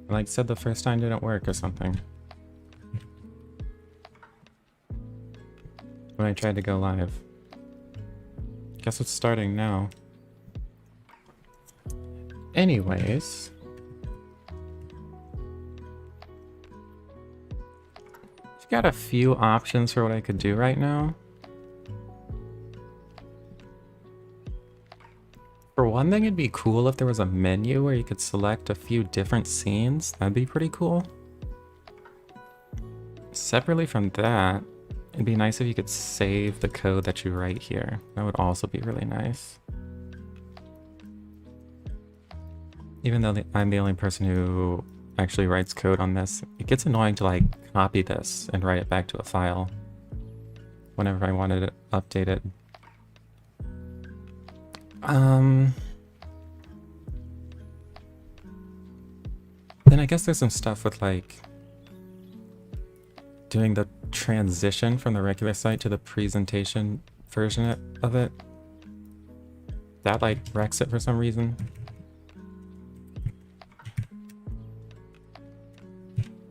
Like said the first time didn't work or something. When I tried to go live. Guess it's starting now. Anyways. I've got a few options for what I could do right now. For one thing, it'd be cool if there was a menu where you could select a few different scenes. That'd be pretty cool. Separately from that, it'd be nice if you could save the code that you write here. That would also be really nice. Even though I'm the only person who actually writes code on this, it gets annoying to like copy this and write it back to a file whenever I wanted it updated. Then I guess there's some stuff with like doing the transition from the regular site to the presentation version of it. That like wrecks it for some reason.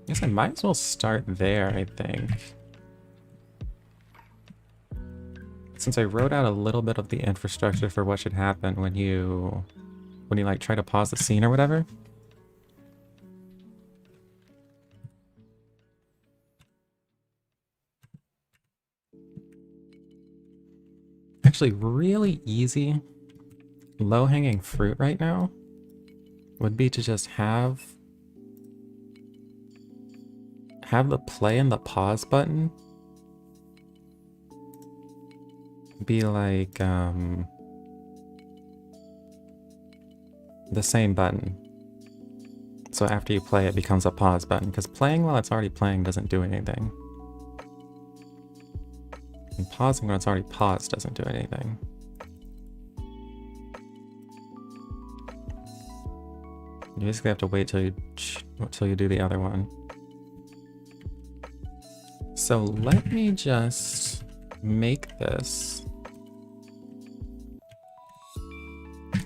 Guess I might as well start there, I think. Since I wrote out a little bit of the infrastructure for what should happen when you like try to pause the scene or whatever. Actually, really easy, low-hanging fruit right now would be to just have the play and the pause button be like the same button. So after you play, it becomes a pause button, because playing while it's already playing doesn't do anything. And pausing when it's already paused doesn't do anything. You basically have to wait till you do the other one. So let me just make this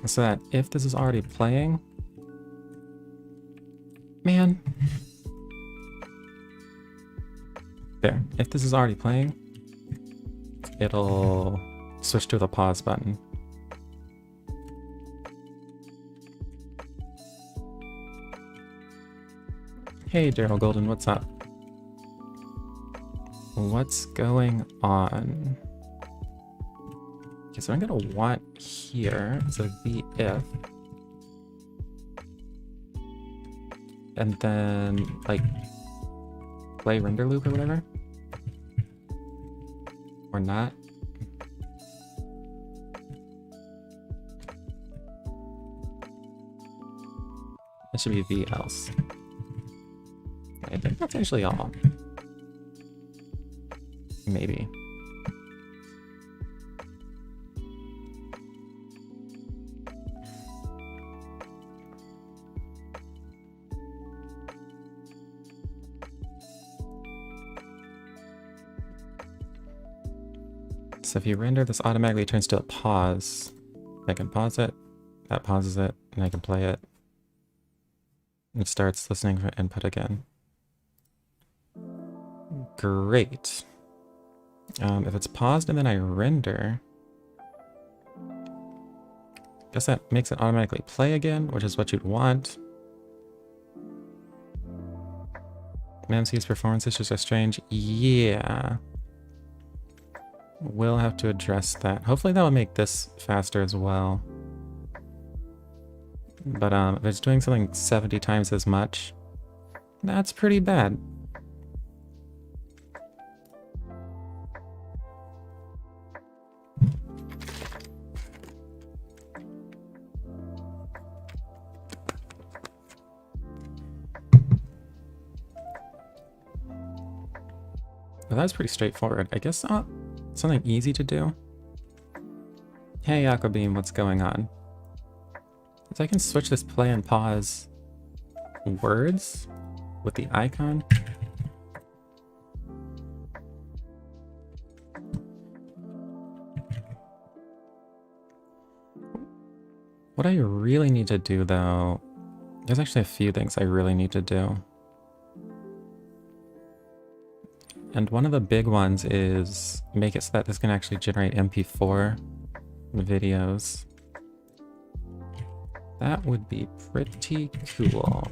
so that if this is already playing, man, there, if this is already playing, it'll switch to the pause button. Hey Daryl Golden, what's up? What's going on? Okay, so I'm gonna want here is a VIF. And then like play render loop or whatever. Or not. That should be V else. I think that's actually all. Maybe. So if you render, this automatically turns to a pause. I can pause it, that pauses it, and I can play it. It starts listening for input again. Great. If it's paused and then I render, guess that makes it automatically play again, which is what you'd want. MC's performance issues are strange. Yeah. We'll have to address that. Hopefully that will make this faster as well. But if it's doing something 70 times as much, that's pretty bad. But that's pretty straightforward. I guess something easy to do. Hey Aquabeam, what's going on? So I can switch this play and pause words with the icon. What I really need to do though There's actually a few things I really need to do. And one of the big ones is make it so that this can actually generate MP4 videos. That would be pretty cool.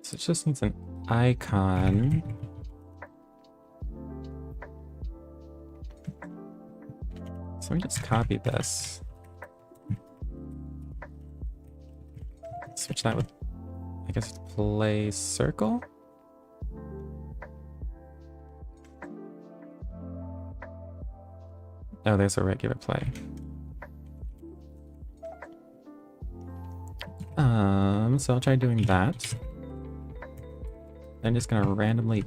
So it just needs an icon. So we just copy this. Switch that with, I guess, play circle. Oh, there's a regular play. So I'll try doing that. I'm just gonna randomly,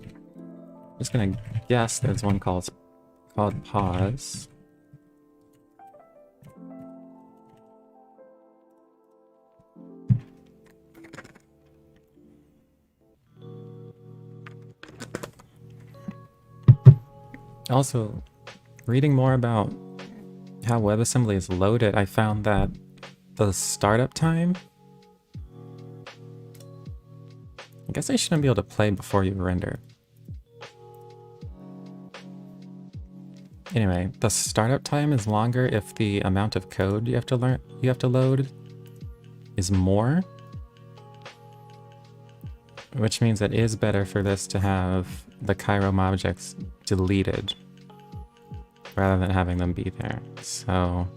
just gonna guess there's one called pause. Also, reading more about how WebAssembly is loaded, I found that the startup time, I guess I shouldn't be able to play before you render. Anyway, the startup time is longer if the amount of code you have to load is more, which means it is better for this to have the Chirom objects deleted rather than having them be there. So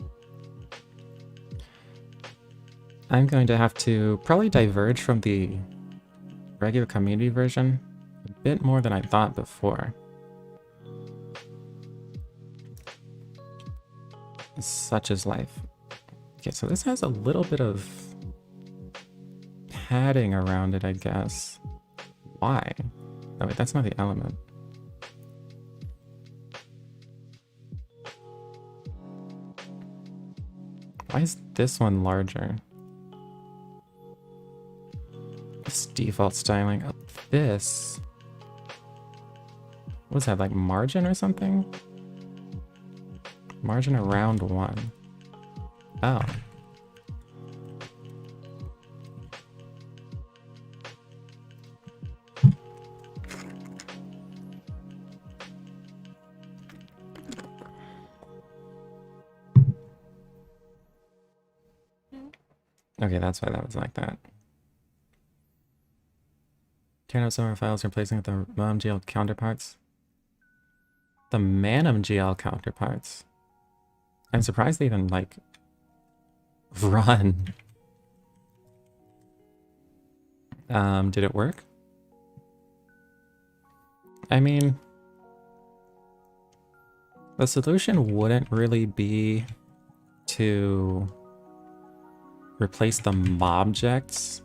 I'm going to have to probably diverge from the regular community version a bit more than I thought before. Such is life. Okay, so this has a little bit of padding around it, I guess. Why? Oh wait, that's not the element. Why is this one larger? This default styling of this. What is that, like margin or something? Margin around 1. Oh. Okay, that's why that was like that. Turn out some of our files replacing with the manimgl counterparts. The manimgl counterparts. I'm surprised they even, like, run. Did it work? I mean, the solution wouldn't really be to replace the mobjects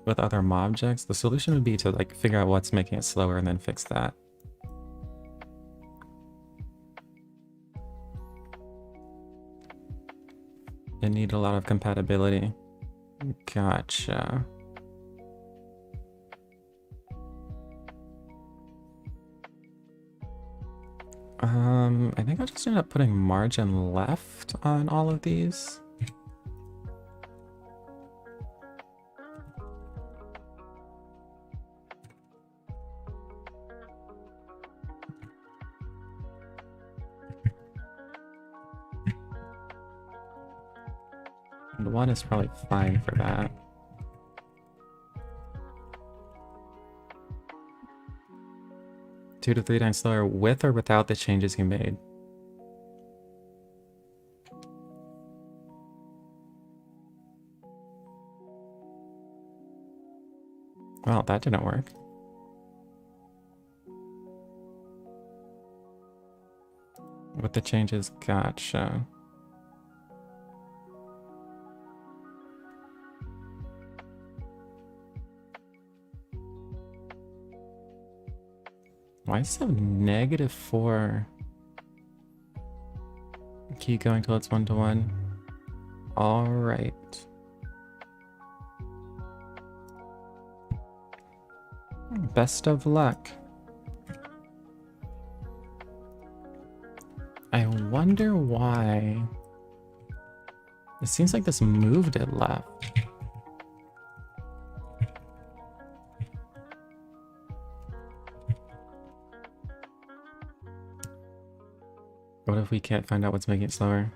with other mobjects. The solution would be to, like, figure out what's making it slower and then fix that. It need a lot of compatibility. Gotcha. I think I'll just end up putting margin left on all of these. And 1 is probably fine for that. Two to 3 times slower with or without the changes you made. Well, that didn't work. With the changes, gotcha. Why does it have -4? Keep going till it's 1-to-1. All right. Best of luck. wonder why. It seems like this moved it left. What if we can't find out what's making it slower?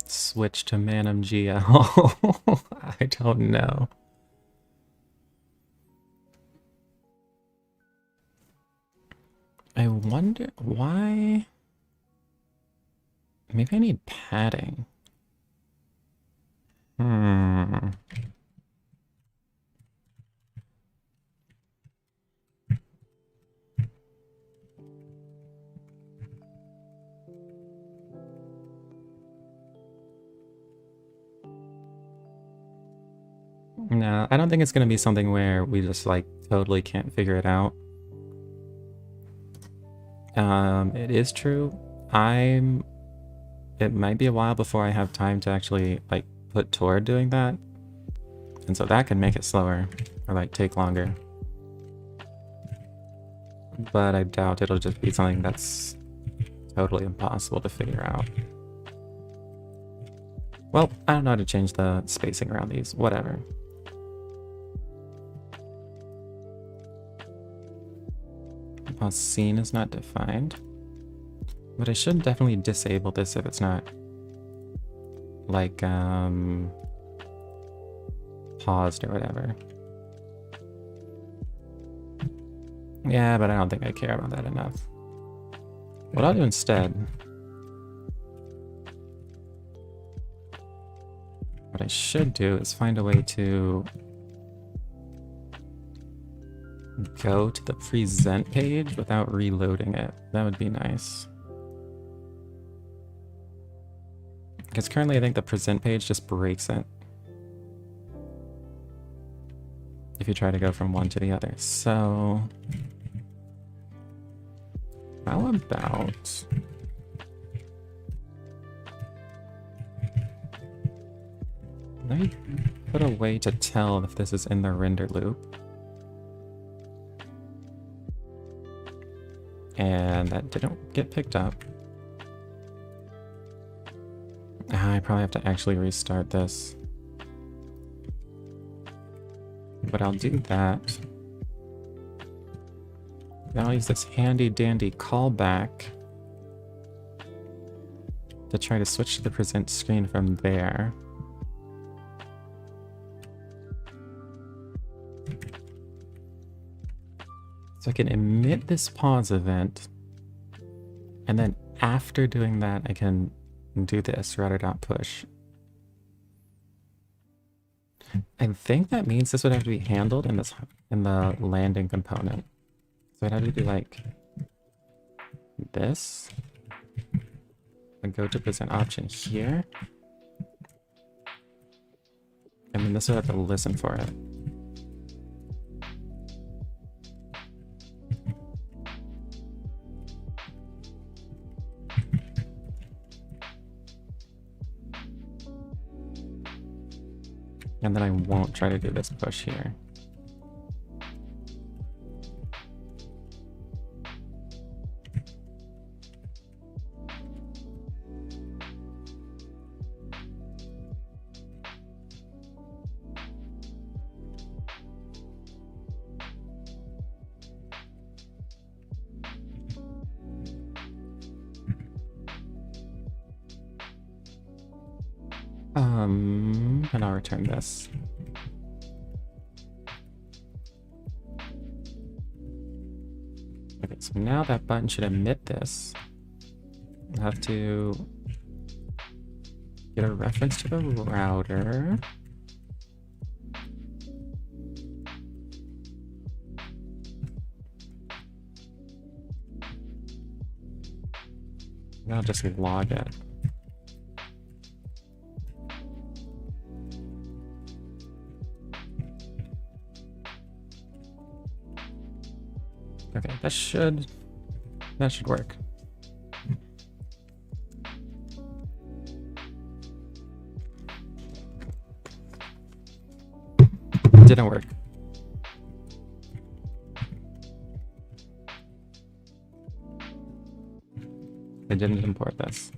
Switch to manim GL. I don't know. I wonder why. Maybe I need padding. No, I don't think it's going to be something where we just like totally can't figure it out. It is true. It might be a while before I have time to actually like put toward doing that. And so that can make it slower or like take longer. But I doubt it'll just be something that's totally impossible to figure out. Well, I don't know how to change the spacing around these. Whatever. Pause scene is not defined. But I should definitely disable this if it's not like paused or whatever. Yeah, but I don't think I care about that enough. What I'll do instead, what I should do is find a way to go to the present page without reloading it. That would be nice. Because currently I think the present page just breaks it if you try to go from one to the other. So how about let me put a way to tell if this is in the render loop. And that didn't get picked up. I probably have to actually restart this. But I'll do that. Then I'll use this handy dandy callback to try to switch to the present screen from there. So I can emit this pause event, and then after doing that, I can do this router.push. I think that means this would have to be handled in the landing component. So I'd have to do like this, and go to present option here, and then this would have to listen for it. And then I won't try to do this push here. And I'll return this. Okay, so now that button should emit this. I'll have to get a reference to the router. And I'll just log it. Okay, that should work. Didn't work. I didn't import this.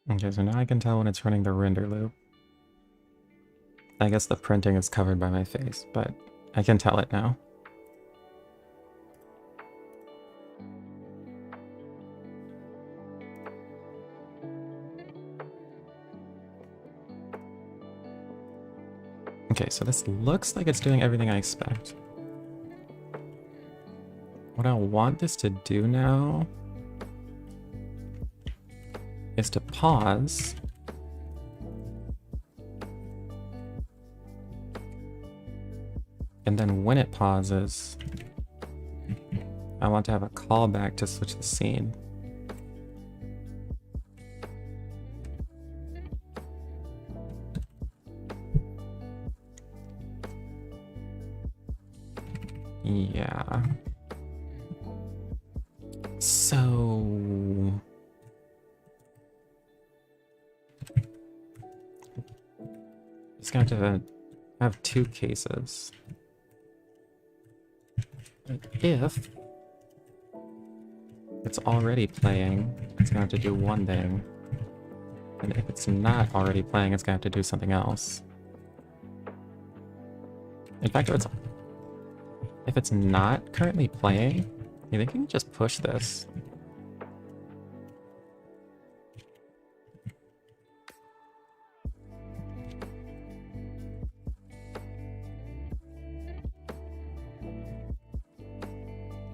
Okay, so now I can tell when it's running the render loop. I guess the printing is covered by my face, but I can tell it now. Okay, so this looks like it's doing everything I expect. What I want this to do now is to pause. And then when it pauses, I want to have a callback to switch the scene. Yeah. So... it's going to have two cases. If it's already playing, it's going to have to do one thing. And if it's not already playing, it's going to have to do something else. In fact, if it's not currently playing, you think you can just push this?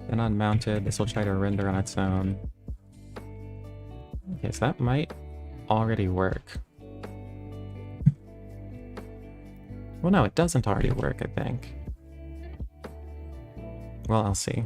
Then unmounted, this will try to render on its own. Okay, so that might already work. Well, no, it doesn't already work, I think. Well, I'll see.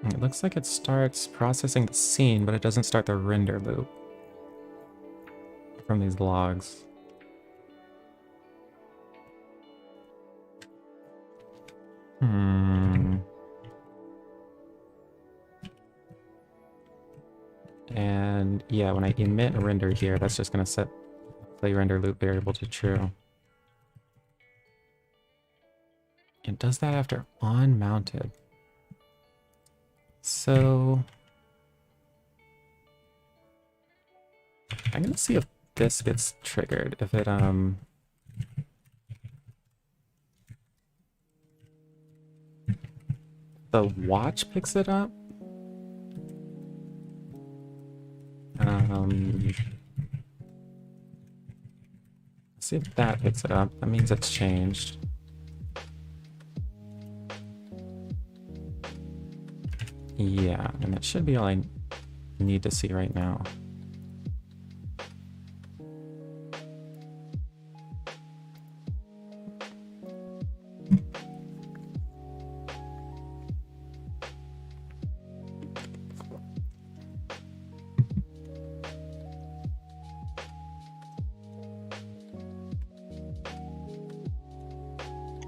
It looks like it starts processing the scene, but it doesn't start the render loop from these logs. And yeah, when I emit a render here, that's just going to set play render loop variable to true. It does that after on mounted. So I'm gonna see if this gets triggered. If it the watch picks it up. See if that picks it up. That means it's changed. Yeah, and that should be all I need to see right now.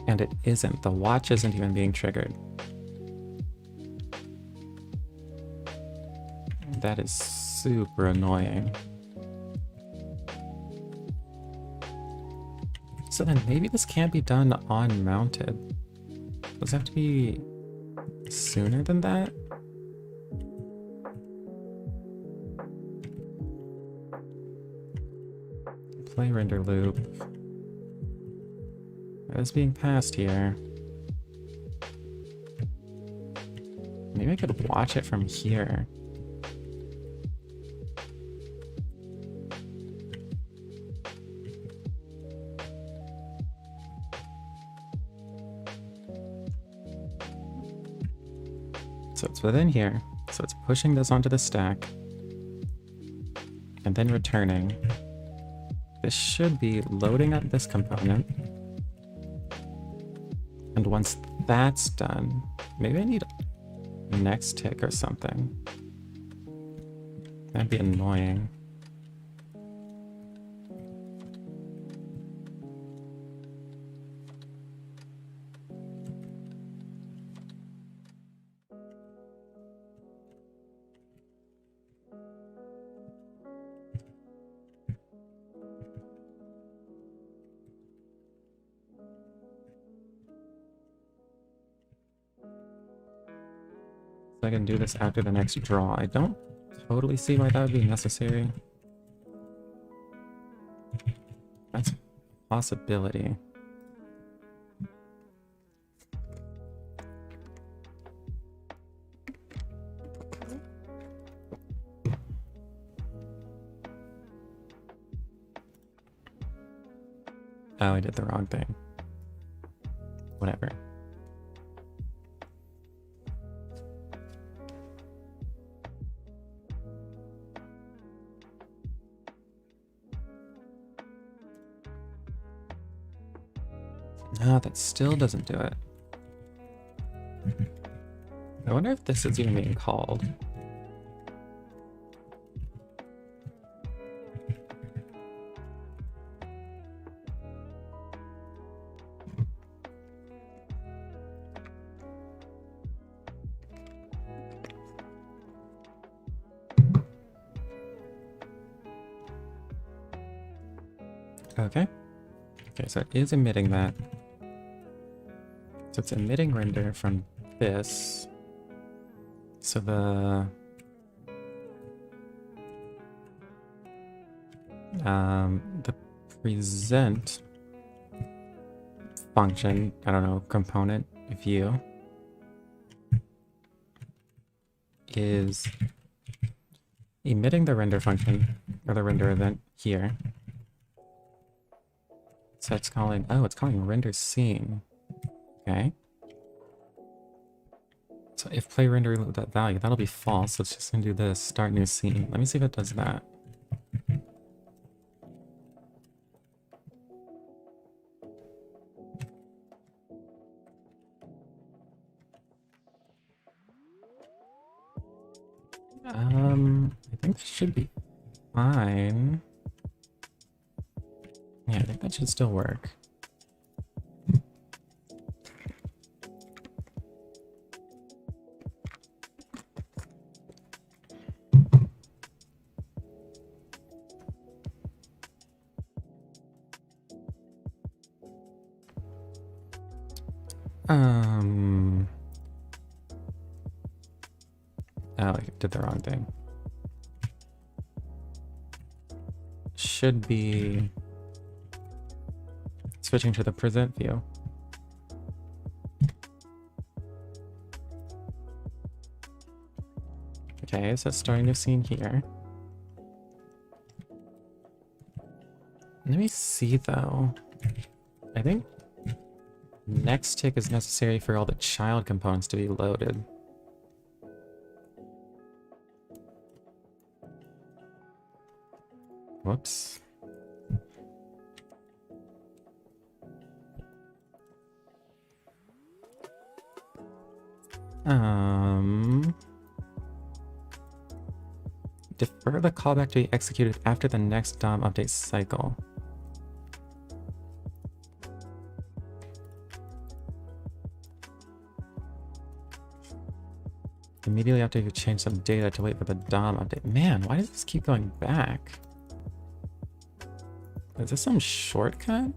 And it isn't. The watch isn't even being triggered. That is super annoying. So then maybe this can't be done on mounted. Does it have to be sooner than that? Play render loop. That is being passed here. Maybe I could watch it from here. So it's within here, so it's pushing this onto the stack, and then returning. This should be loading up this component, and once that's done, maybe I need next tick or something. That'd be annoying. So I can do this after the next draw. I don't totally see why that would be necessary. That's a possibility. Oh, I did the wrong thing. Whatever. No, that still doesn't do it. I wonder if this is even being called. Okay. Okay, so it is emitting that. So it's emitting render from this. So the present function, I don't know, component view is emitting the render function or the render event here. So it's calling, oh, it's calling render scene. Okay. So if play render that value, that'll be false. So it's just gonna do this, start new scene. Let me see if it does that. I think this should be fine. Yeah, I think that should still work. Oh, I did the wrong thing. Should be switching to the present view. Okay, so starting new scene here. Let me see though. I think next tick is necessary for all the child components to be loaded. Whoops. Defer the callback to be executed after the next DOM update cycle. Immediately after you change some data to wait for the DOM update. Man, why does this keep going back? Is this some shortcut?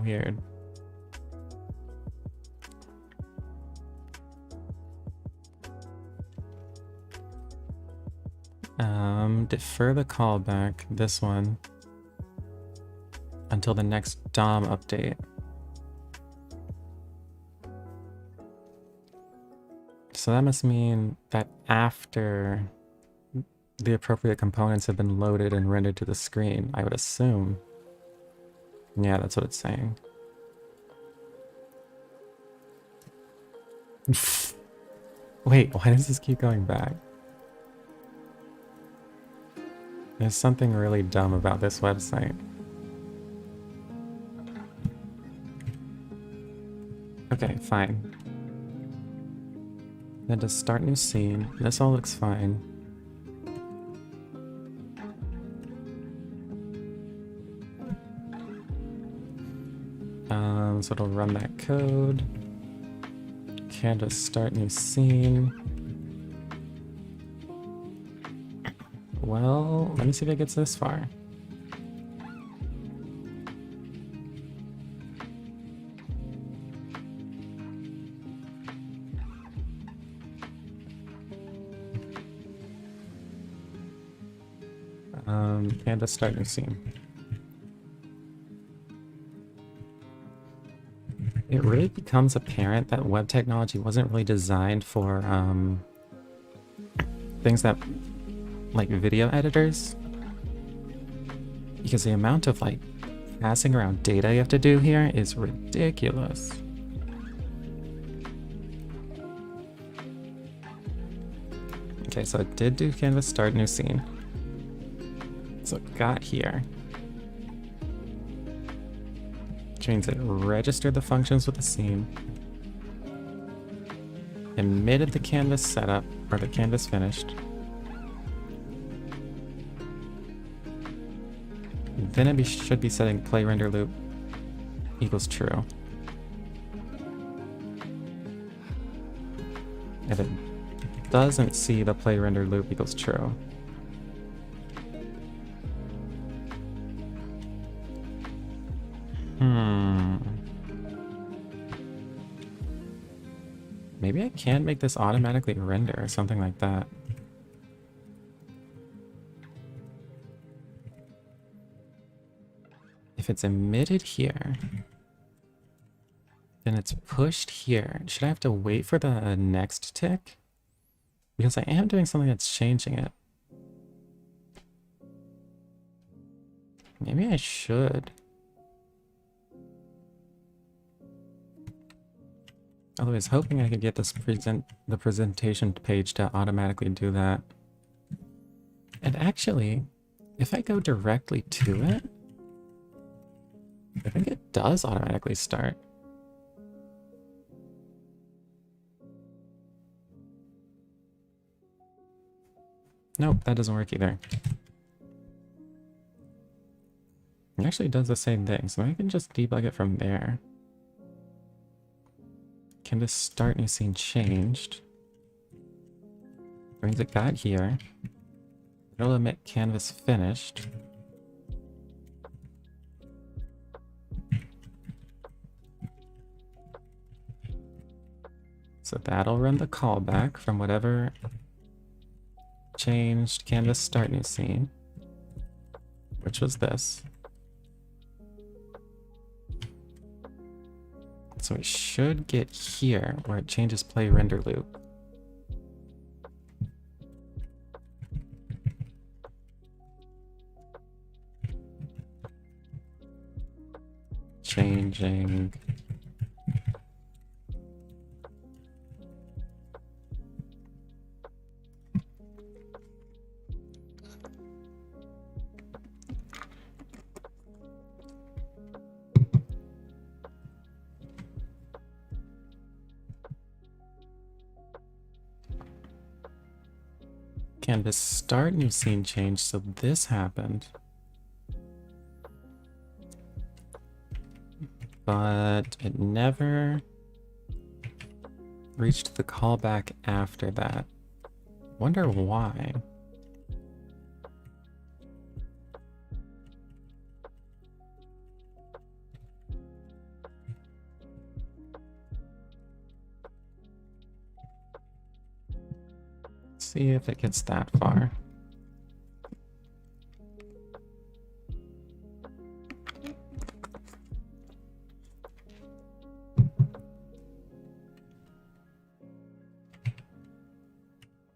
Weird. Defer the callback, this one, until the next DOM update. So that must mean that after the appropriate components have been loaded and rendered to the screen, I would assume. Yeah, that's what it's saying. Wait, why does this keep going back? There's something really dumb about this website. Okay, fine. Then to start new scene. This all looks fine. So it'll run that code. Canvas start new scene. Well, let me see if it gets this far. Canvas start new scene. It really becomes apparent that web technology wasn't really designed for things that, like video editors, because the amount of like passing around data you have to do here is ridiculous. Okay, so it did do canvas start new scene. So it got here. Which means it registered the functions with the scene, emitted the canvas setup, or the canvas finished. Then it should be setting play render loop equals true. If it doesn't see the play render loop equals true, maybe I can make this automatically render or something like that. If it's emitted here, then it's pushed here. Should I have to wait for the next tick? Because I am doing something that's changing it. Maybe I should. Although I was hoping I could get this the presentation page to automatically do that. And actually, if I go directly to it, I think it does automatically start. Nope, that doesn't work either. It actually does the same thing, so I can just debug it from there. Can this start new scene changed? That means it got here. It'll emit canvas finished. So that'll run the callback from whatever changed canvas start new scene, which was this. So it should get here where it changes play render loop. Changing. Canvas start new scene change, so this happened. But it never reached the callback after that. Wonder why. See if it gets that far.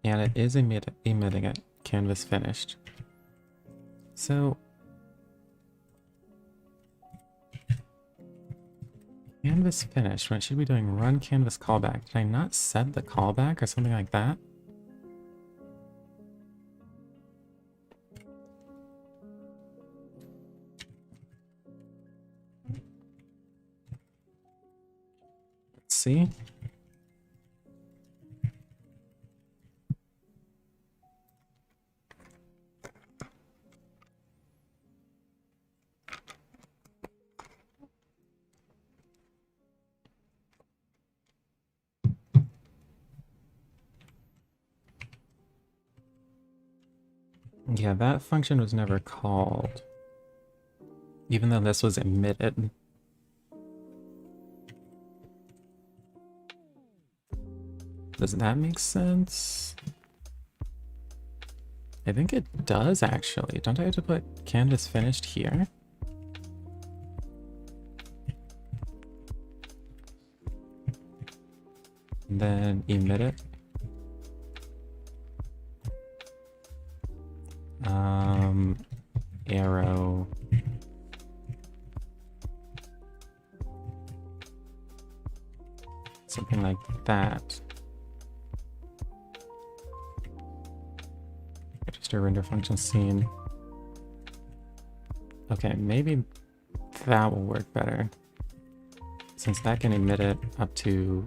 And it is emitting it. Canvas finished. So canvas finished when it should be doing run canvas callback. Did I not set the callback or something like that? see. Yeah, that function was never called. Even though this was emitted. Does that make sense? I think it does, actually. Don't I have to put canvas finished here? And then emit it. Arrow. Something like that. Register render function scene. Okay, maybe that will work better. Since that can emit it up to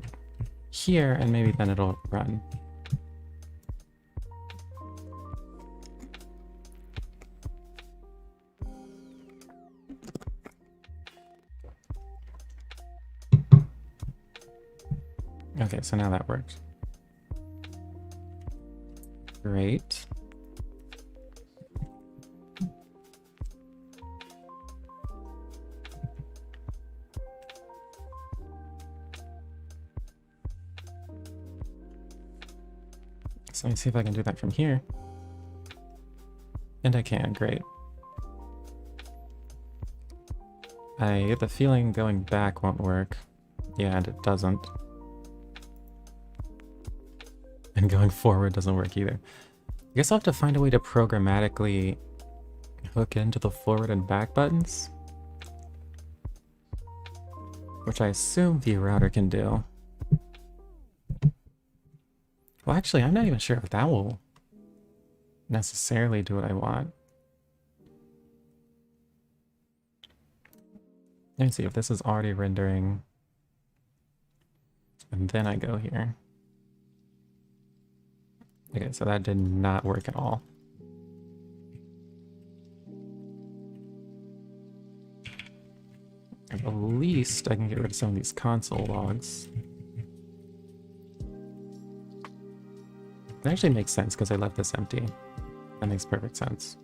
here, and maybe then it'll run. Okay, so now that works. Great. So let me see if I can do that from here. And I can, great. I get the feeling going back won't work. Yeah, and it doesn't. And going forward doesn't work either. I guess I'll have to find a way to programmatically hook into the forward and back buttons. Which I assume the router can do. Well, actually, I'm not even sure if that will necessarily do what I want. Let me see if this is already rendering. And then I go here. Okay, so that did not work at all. At least I can get rid of some of these console logs. It actually makes sense because I left this empty. That makes perfect sense.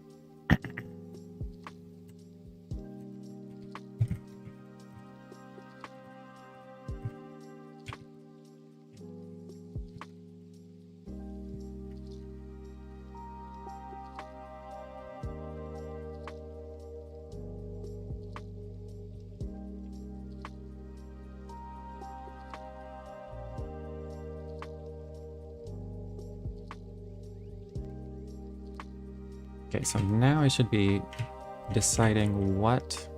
Okay, so now I should be deciding what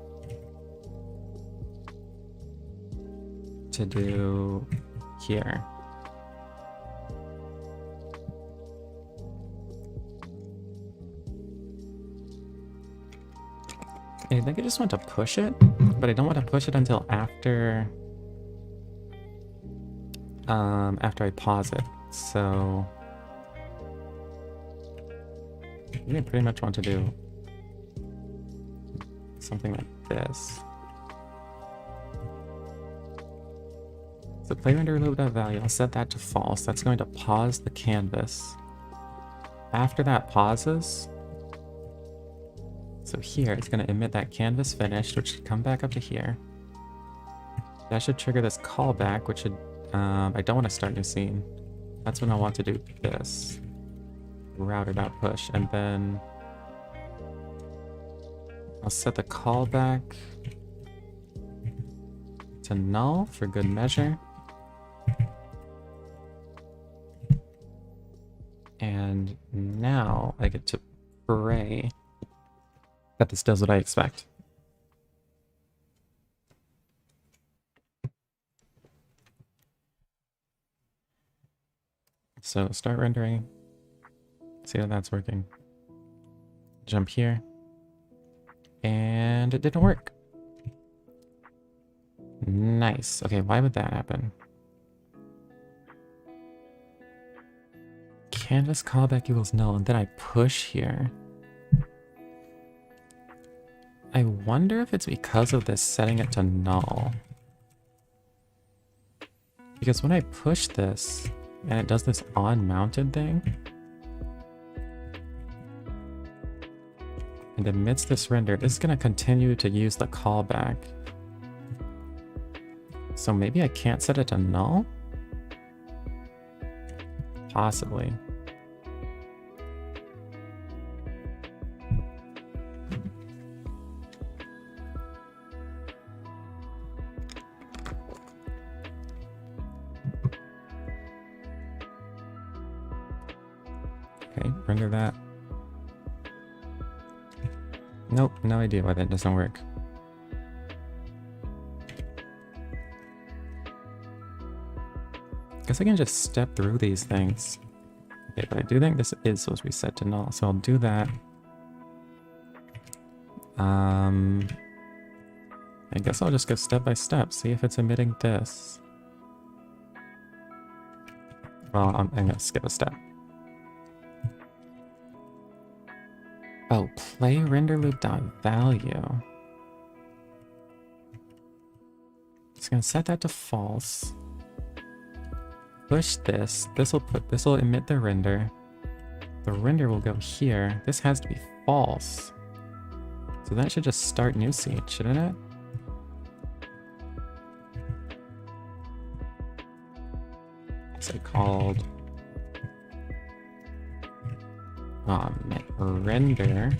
to do here. I think I just want to push it, but I don't want to push it until after I pause it. So I pretty much want to do something like this. So play render loop.value, I'll set that to false. That's going to pause the canvas. After that pauses, so here it's going to emit that canvas finished, which should come back up to here. That should trigger this callback, which should, I don't want to start new scene. That's when I want to do this. Router.push, and then I'll set the callback to null for good measure. And now I get to pray that this does what I expect. So start rendering. See how that's working. Jump here. And it didn't work. Nice. Okay, why would that happen? canvas callback equals null, and then I push here. I wonder if it's because of this setting it to null. Because when I push this, and it does this on-mounted thing, and emits this render, this is going to continue to use the callback. So maybe I can't set it to null? Possibly. Okay, render that. Nope, no idea why that doesn't work. Guess I can just step through these things. Okay, but I do think this is supposed to be set to null, so I'll do that. I guess I'll just go step by step, see if it's emitting this. Well, I'm gonna skip a step. Oh, play render loop dot value. Just gonna set that to false. Push this. This will emit the render. The render will go here. This has to be false. So that should just start new scene, shouldn't it? What's it called? Render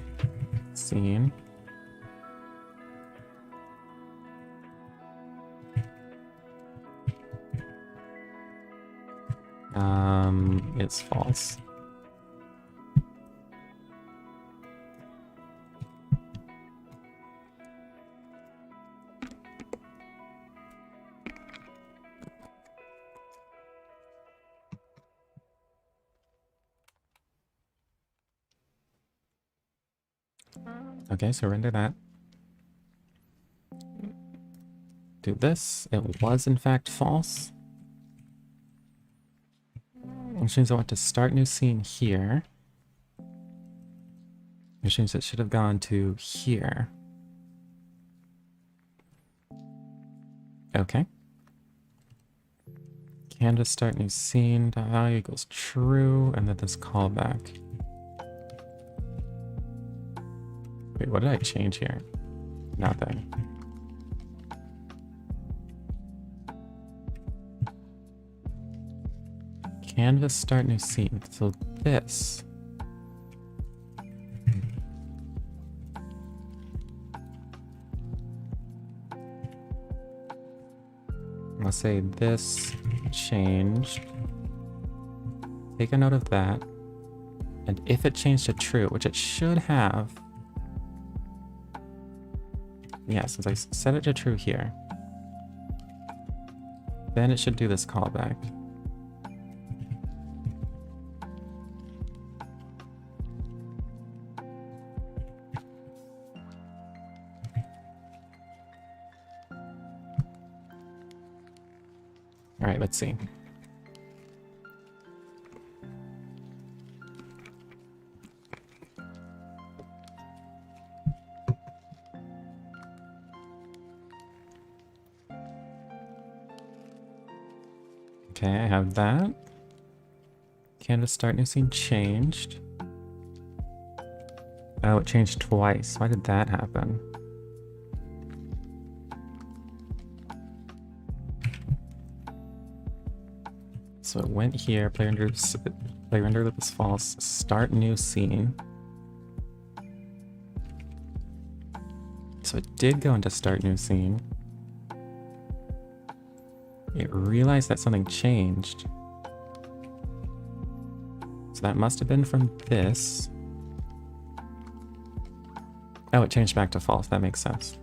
scene. It's false. Okay, so render that. Do this. It was in fact false. Which means I want to start new scene here. Which means it should have gone to here. Okay. Canvas start new scene. Value equals true, and then this callback. Wait, what did I change here? Nothing. Canvas start new scene. So this. I'll say this changed. Take a note of that. And if it changed to true, which it should have. Yeah, since I set it to true here. Then it should do this callback. Alright, let's see. Okay, I have that. Canvas start new scene changed. Oh, it changed twice. Why did that happen? So it went here, play render loop is false, start new scene. So it did go into start new scene. It realized that something changed. So that must have been from this. Oh, it changed back to false, that makes sense.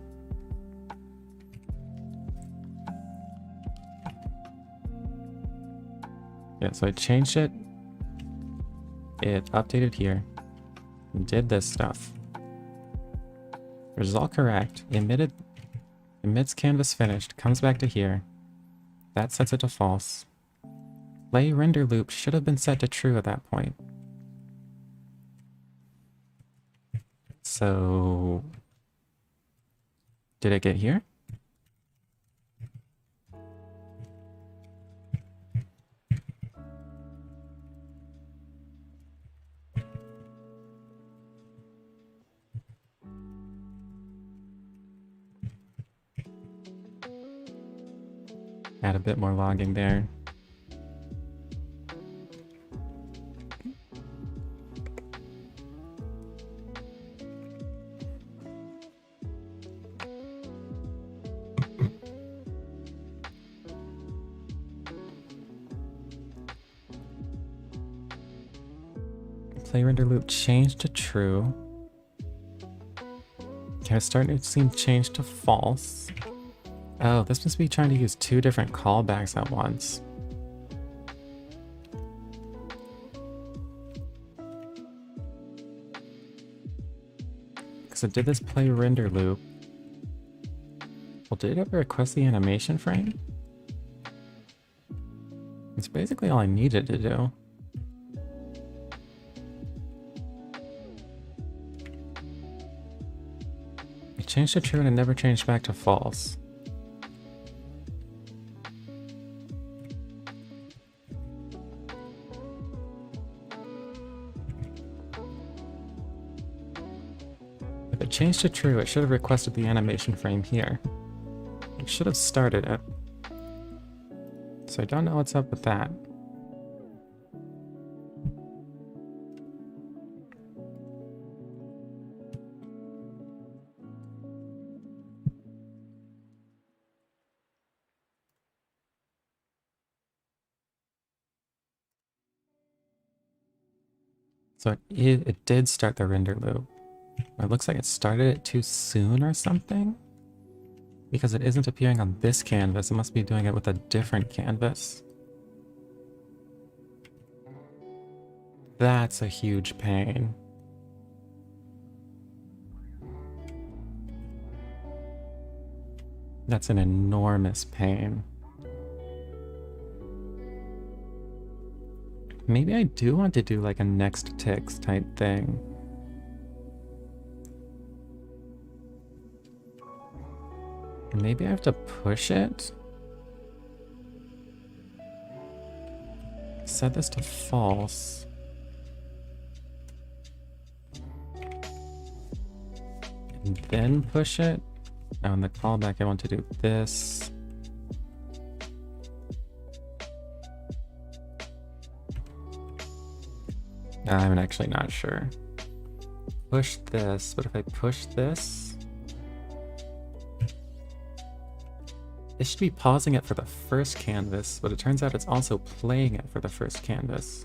Yeah, so I changed it. It updated here. And did this stuff. Which is all correct. Emits canvas finished. Comes back to here. That sets it to false. play render loop should have been set to true at that point. So, did it get here? Add a bit more logging there. Play render loop changed to true. Okay, it's starting to seem changed to false. Oh, this must be trying to use two different callbacks at once. Because it did this play render loop. Well, did it ever request the animation frame? It's basically all I needed to do. It changed to true and it never changed back to false. If it changed to true, it should have requested the animation frame here. It should have started it. So I don't know what's up with that. So it did start the render loop. It looks like it started it too soon or something. Because it isn't appearing on this canvas, it must be doing it with a different canvas. That's a huge pain. That's an enormous pain. Maybe I do want to do like a next ticks type thing. Maybe I have to push it. Set this to false. And then push it. Now in the callback I want to do this. I'm actually not sure. Push this, but if I push this, it should be pausing it for the first canvas, but it turns out it's also playing it for the first canvas.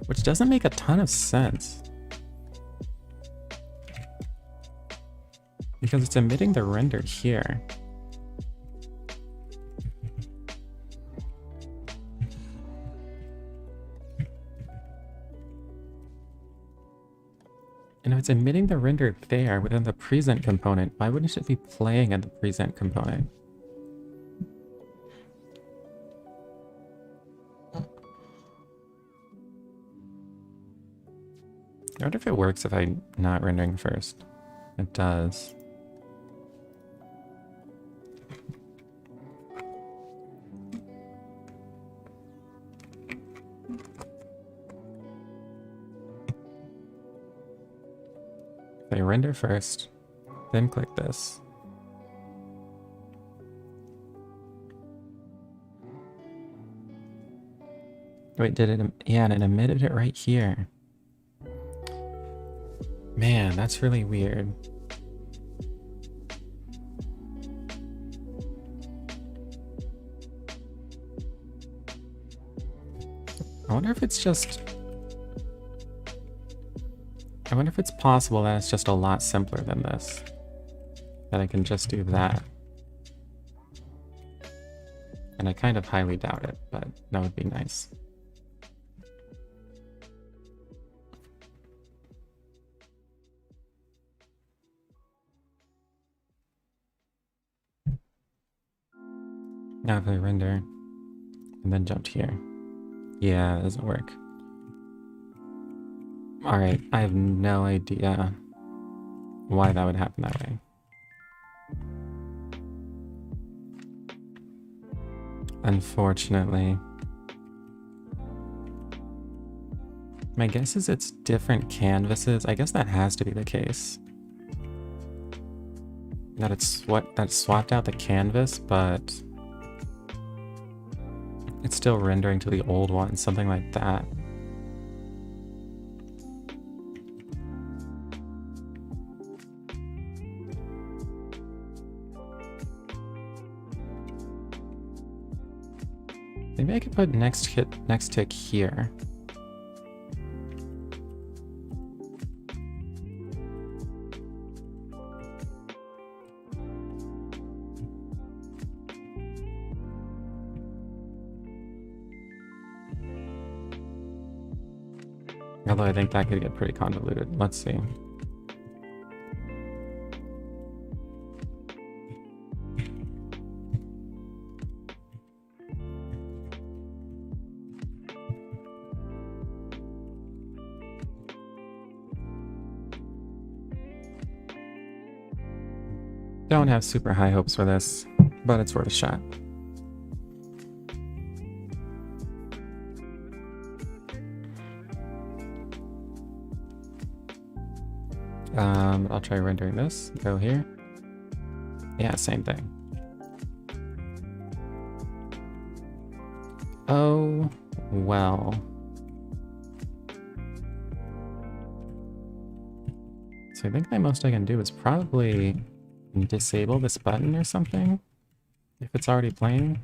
Which doesn't make a ton of sense. Because it's emitting the render here. And if it's emitting the render there within the present component, why wouldn't it be playing in the present component? I wonder if it works if I'm not rendering first. It does. If I render first, then click this. Wait, did it? Yeah, and it emitted it right here. Man, that's really weird. I wonder if it's just... I wonder if it's possible that it's just a lot simpler than this. That I can just do that. And I kind of highly doubt it, but that would be nice. Now if I render, and then jumped here. Yeah, that doesn't work. Alright, I have no idea why that would happen that way. Unfortunately. My guess is it's different canvases. I guess that has to be the case. That it's that swapped out the canvas, but it's still rendering to the old one, something like that. Maybe I could put next tick here. Although I think that could get pretty convoluted. Let's see. Don't have super high hopes for this, but it's worth a shot. I'll try rendering this. Go here. Yeah, same thing. Oh, well. So I think the most I can do is probably disable this button or something, if it's already playing.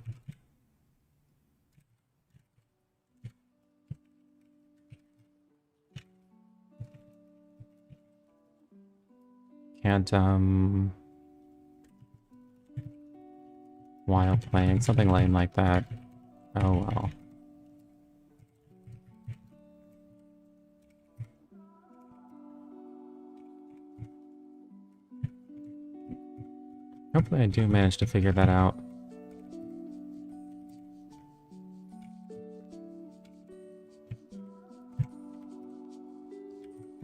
Can't, while playing, something lame like that. Oh well. Hopefully I do manage to figure that out.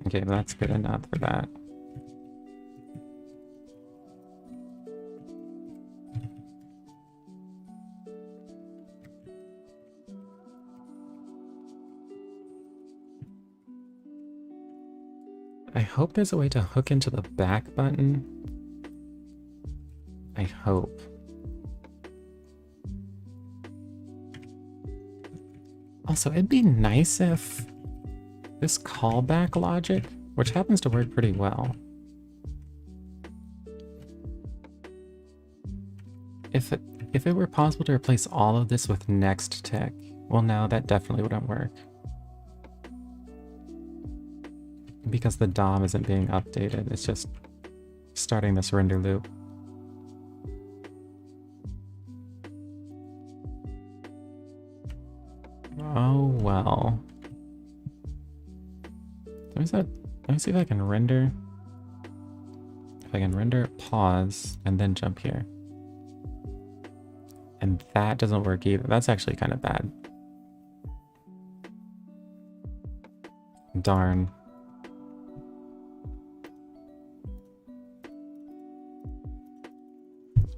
Okay, that's good enough for that. I hope there's a way to hook into the back button. I hope. Also, it'd be nice if this callback logic, which happens to work pretty well, if it were possible to replace all of this with next tick, well, no, that definitely wouldn't work. Because the DOM isn't being updated, it's just starting this render loop. Oh well. Let me see if I can render. If I can render, pause, and then jump here. And that doesn't work either. That's actually kind of bad. Darn.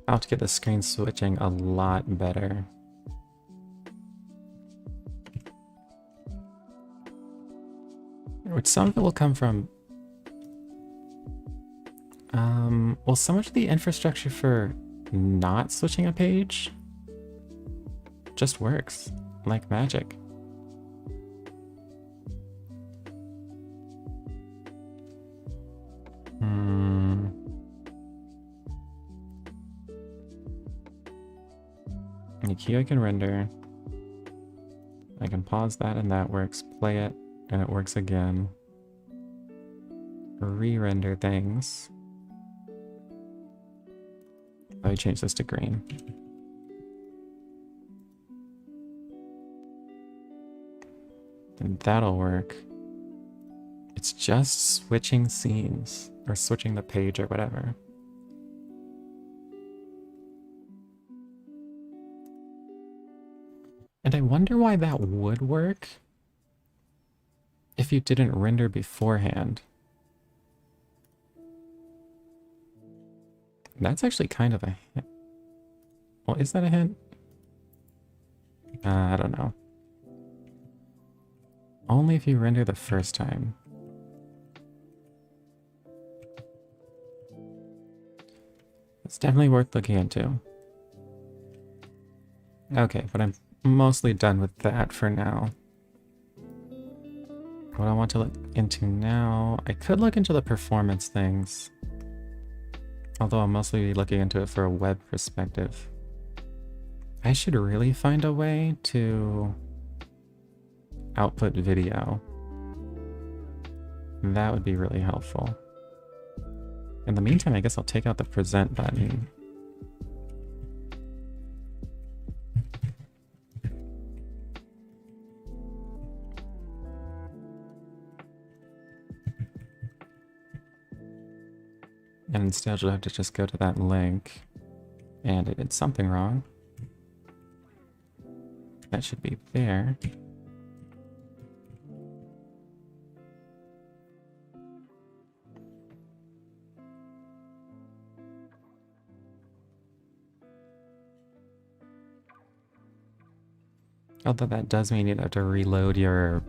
I'll have to get the screen switching a lot better. Which some of it will come from... well, so much of the infrastructure for not switching a page just works like magic. The key I can render. I can pause that and that works. Play it and it works again. Re-render things. Let me change this to green. And that'll work. It's just switching scenes or switching the page or whatever. And I wonder why that would work if you didn't render beforehand. That's actually kind of a hint. Well, is that a hint? I don't know. Only if you render the first time. It's definitely worth looking into. Okay, but I'm mostly done with that for now. What I want to look into now, I could look into the performance things. Although I'll mostly be looking into it for a web perspective. I should really find a way to output video. That would be really helpful. In the meantime, I guess I'll take out the present button. And instead you'll have to just go to that link. And it did something wrong. That should be there. Although that does mean you'd have to reload your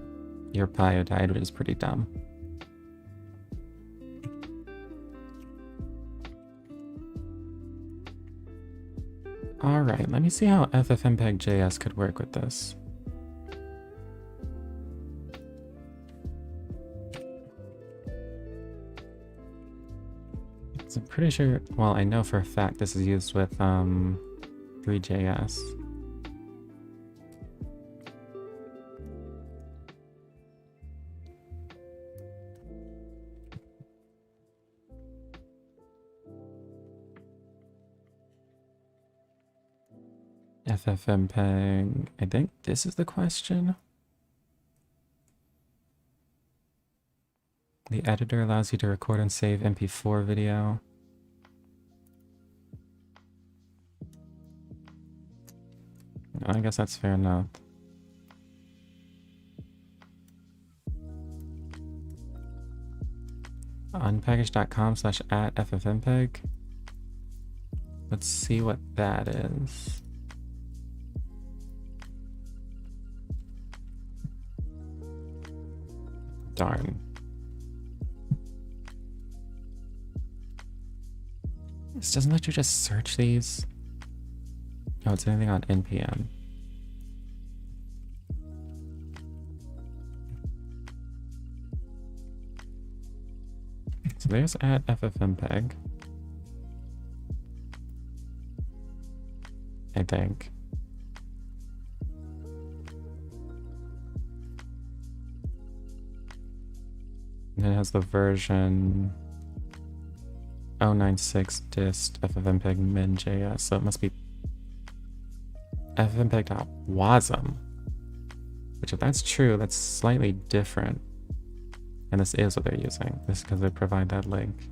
biodide, which is pretty dumb. Alright, let me see how FFmpeg.js could work with this. So I'm pretty sure, well, I know for a fact this is used with 3JS. FFmpeg, I think this is the question. The editor allows you to record and save MP4 video. I guess that's fair enough. Unpackage.com/@ffmpeg. Let's see what that is. Darn. This doesn't let you just search these. Oh, it's anything on NPM. So there's @ffmpeg. I think. And it has the version 096 dist ffmpeg min.js, so it must be ffmpeg.wasm, which if that's true, that's slightly different. And this is what they're using. This is because they provide that link.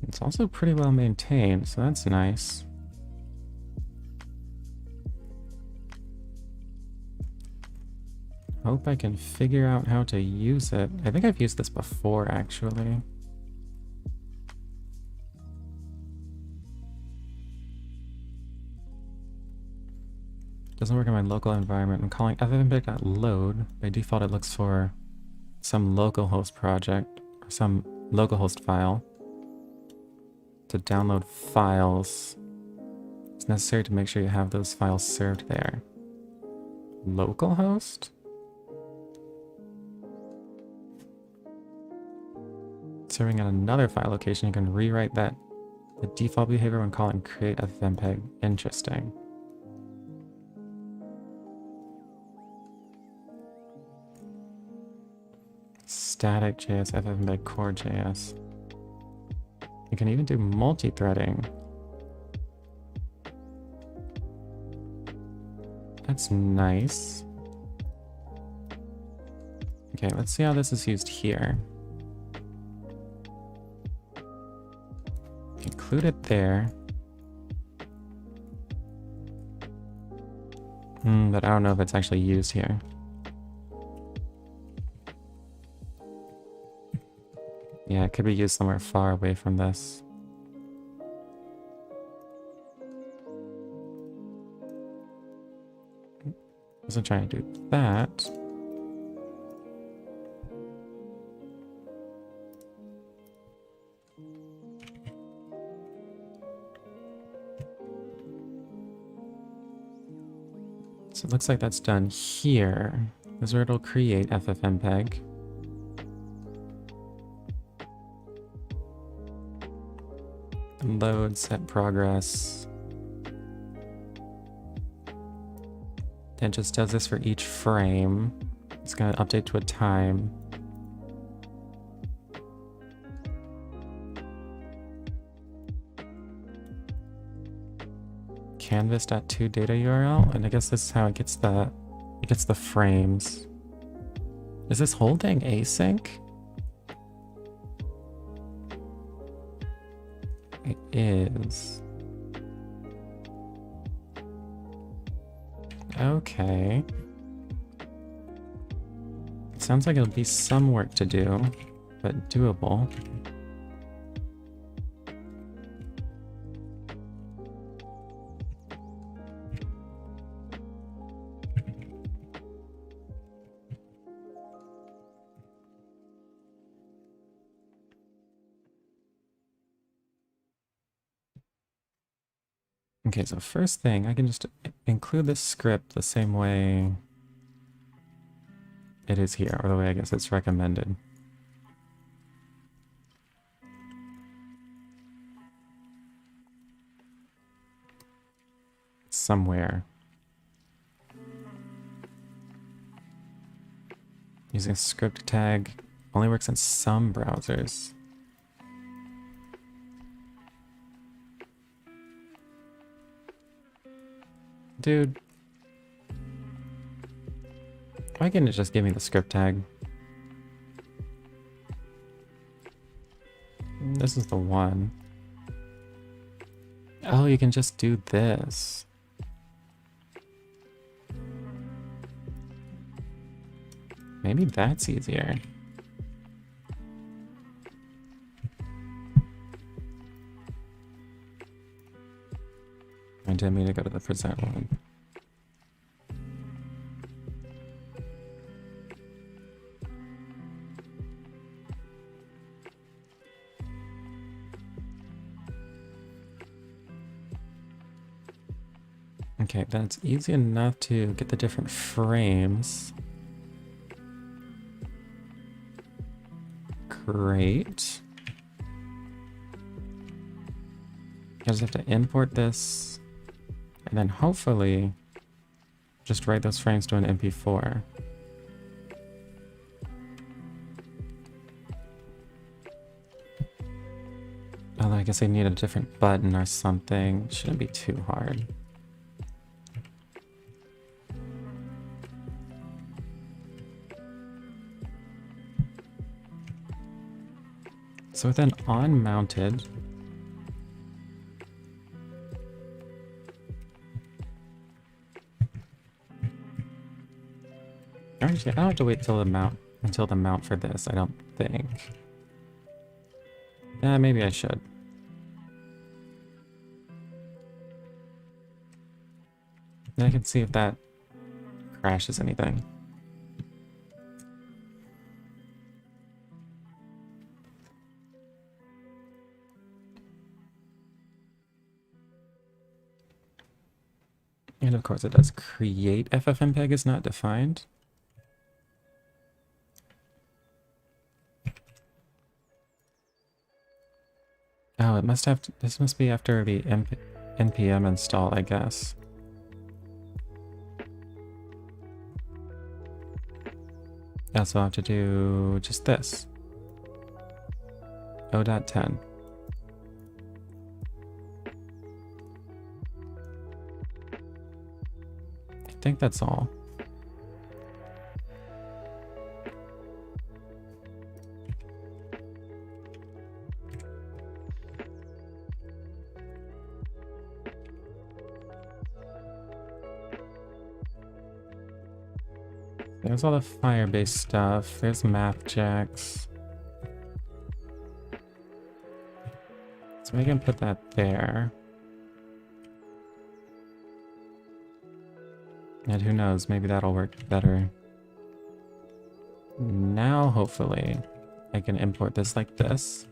It's also pretty well maintained, so that's nice. Hope I can figure out how to use it. I think I've used this before, actually. Doesn't work in my local environment. I'm calling ffmpeg.load. By default, it looks for some localhost project or some localhost file. To download files, it's necessary to make sure you have those files served there. Localhost? Serving at another file location, you can rewrite that the default behavior when calling create ffmpeg. Interesting. Static JS, ffmpeg core JS. You can even do multi-threading. That's nice. Okay, let's see how this is used here. Include it there. But I don't know if it's actually used here. Yeah, it could be used somewhere far away from this. Wasn't trying to do that. So it looks like that's done here. This is where it'll create FFmpeg. Load, set progress. It just does this for each frame. It's going to update to a time. Canvas.toData URL, and I guess this is how it gets the frames. Is this holding async? It is. Okay. Sounds like it'll be some work to do, but doable. Okay, so first thing, I can just include this script the same way it is here, or the way I guess it's recommended. Somewhere. Using a script tag only works in some browsers. Dude. Why can't it just give me the script tag? This is the one. Oh, you can just do this. Maybe that's easier. I didn't mean to go to the present one. Okay, that's easy enough to get the different frames. Great. I just have to import this, and then hopefully just write those frames to an MP4. Although I guess I need a different button or something. Shouldn't be too hard. So with an on-mounted, actually, I don't have to wait till the mount for this, I don't think. Yeah, maybe I should. Then I can see if that crashes anything. And of course it does create FFmpeg is not defined. Oh, it must have to, this must be after the npm install, I guess. Yeah, so I'll have to do just this. O.10. I think that's all. There's all the Firebase stuff. There's MathJax. So we can put that there. And who knows, maybe that'll work better. Now, hopefully, I can import this like this.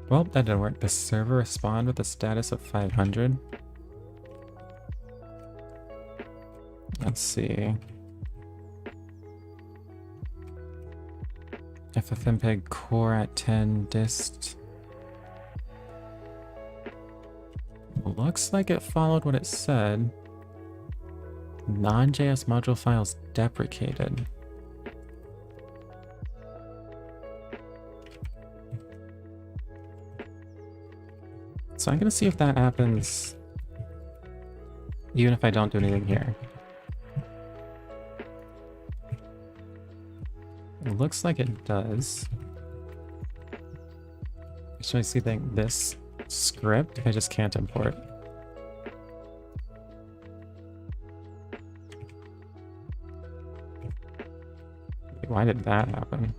Well, that didn't work. The server respond with a status of 500. Let's see. FFmpeg core at 10 dist. Looks like it followed what it said. Non-JS module files deprecated. So I'm gonna see if that happens even if I don't do anything here. It looks like it does. Should I see this script? I just can't import. Why did that happen?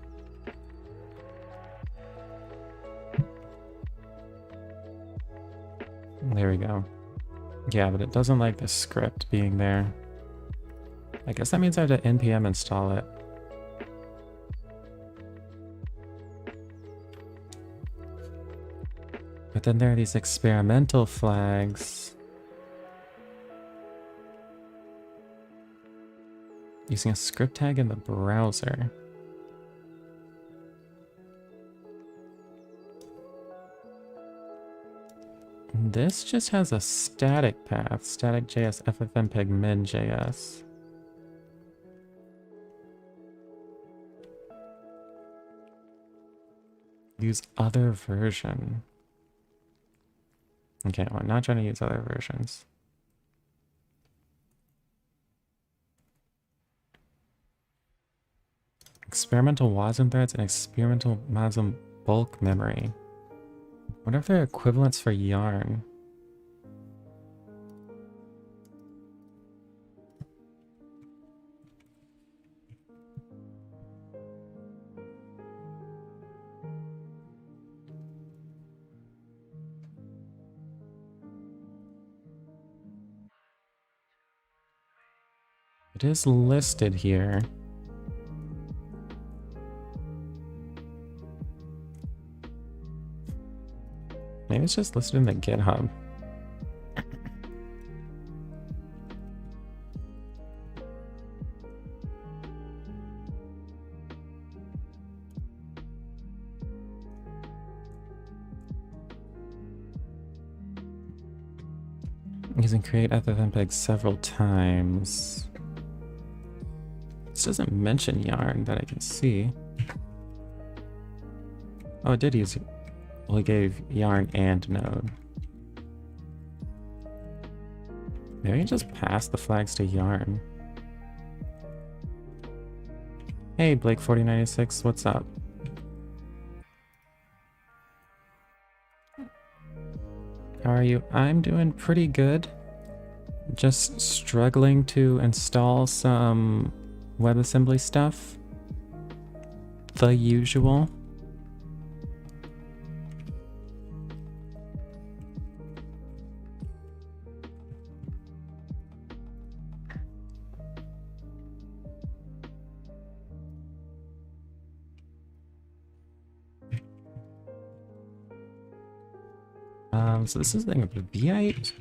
There we go. Yeah, but it doesn't like the script being there. I guess that means I have to npm install it. But then there are these experimental flags. Using a script tag in the browser. This just has a static path, static.js ffmpeg min.js. Use other version. Okay, well, I'm not trying to use other versions. Experimental WASM threads and experimental WASM bulk memory. What if they're equivalents for yarn? It is listed here. Maybe it's just listed in the GitHub. Using create ffmpeg several times. This doesn't mention yarn that I can see. Oh, it did use. Well, it gave yarn and node. Maybe I can just pass the flags to yarn. Hey, Blake4096, what's up? How are you? I'm doing pretty good. Just struggling to install some WebAssembly stuff. The usual. So this is the thing of the V8.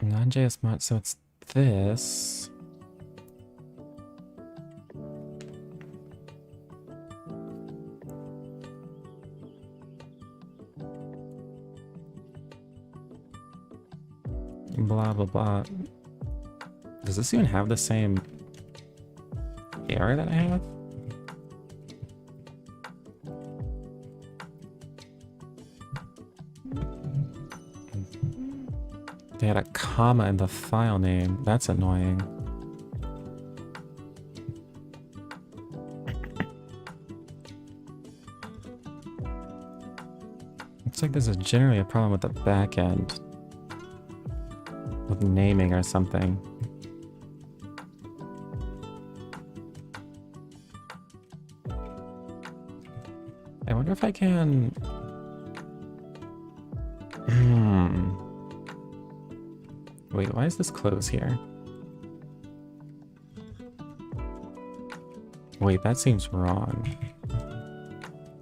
Non-JS mod, so it's this. Blah, blah, blah. Does this even have the same error that I have? They had a comma in the file name. That's annoying. Looks like this is generally a problem with the back end. With naming or something. I wonder if I can... Wait, why is this closed here? Wait, that seems wrong.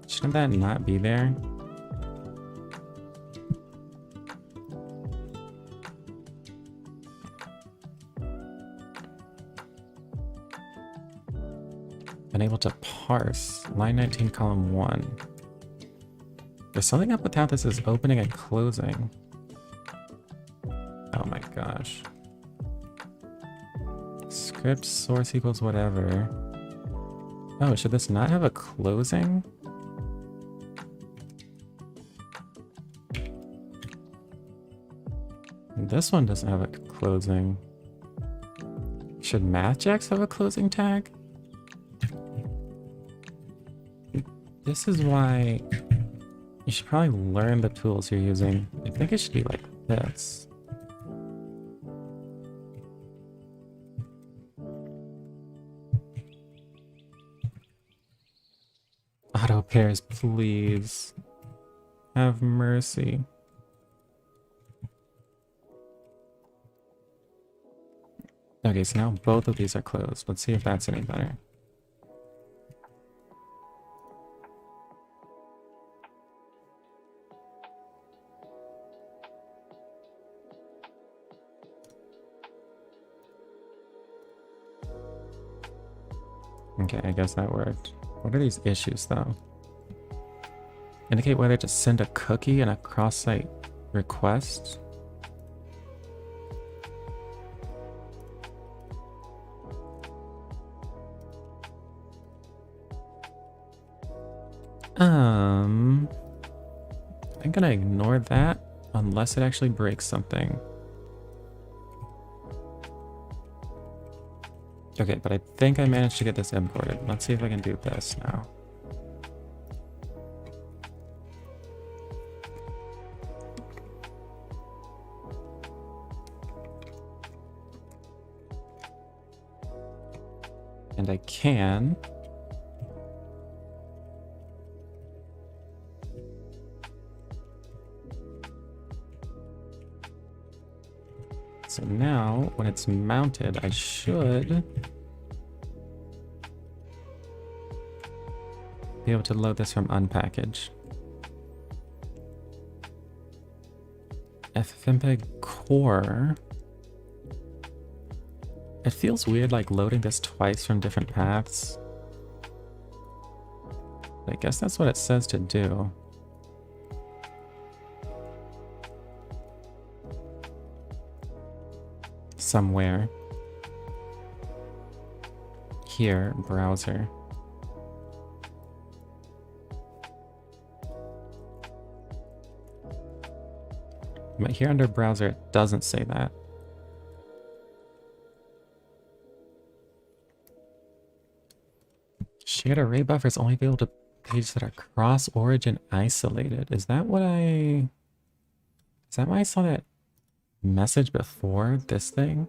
Shouldn't that not be there? Unable to parse. Line 19, column 1. There's something up with how this is opening and closing. Oh my gosh. Script source equals whatever. Oh, should this not have a closing? This one doesn't have a closing. Should MathJax have a closing tag? This is why you should probably learn the tools you're using. I think it should be like this. Auto pairs, please. Have mercy. Okay, so now both of these are closed. Let's see if that's any better. Okay, I guess that worked. What are these issues, though? Indicate whether to send a cookie and a cross-site request. I'm gonna ignore that unless it actually breaks something. Okay, but I think I managed to get this imported. Let's see if I can do this now. And I can. So now, when it's mounted, I should be able to load this from unpackage. FFmpeg core. It feels weird like loading this twice from different paths. I guess that's what it says to do. Somewhere. Here, browser. But here under browser, it doesn't say that. Shared array buffers only available to pages that are cross-origin isolated. Is that why I saw that message before this thing?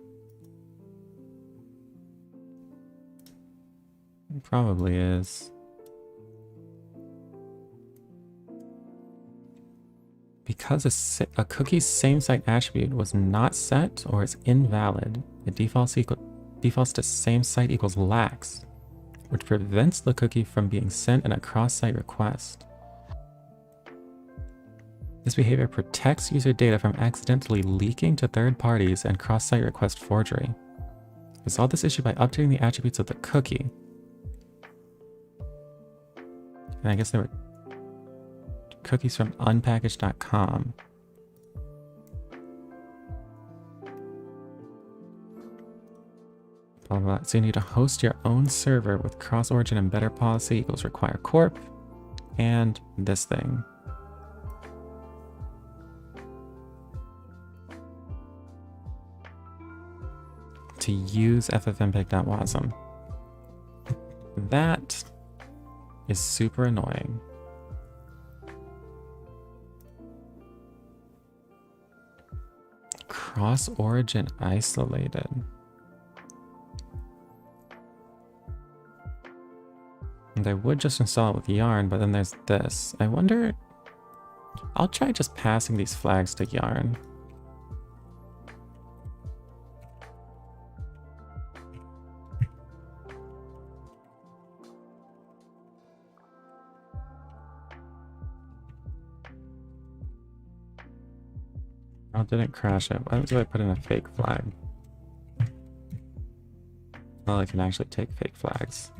It probably is. Because a cookie's same-site attribute was not set or is invalid, it defaults to same-site equals lax, which prevents the cookie from being sent in a cross-site request. This behavior protects user data from accidentally leaking to third parties and cross-site request forgery. Resolve this issue by updating the attributes of the cookie. And I guess there were cookies from unpackaged.com. Blah, blah, blah. So you need to host your own server with cross-origin embedder policy equals require corp and this thing. to use ffmpeg.wasm. That is super annoying. Cross origin isolated. And I would just install it with yarn, but then there's this. I wonder... I'll try just passing these flags to yarn. Oh, didn't crash it. Why do I put in a fake flag? Well, I can actually take fake flags.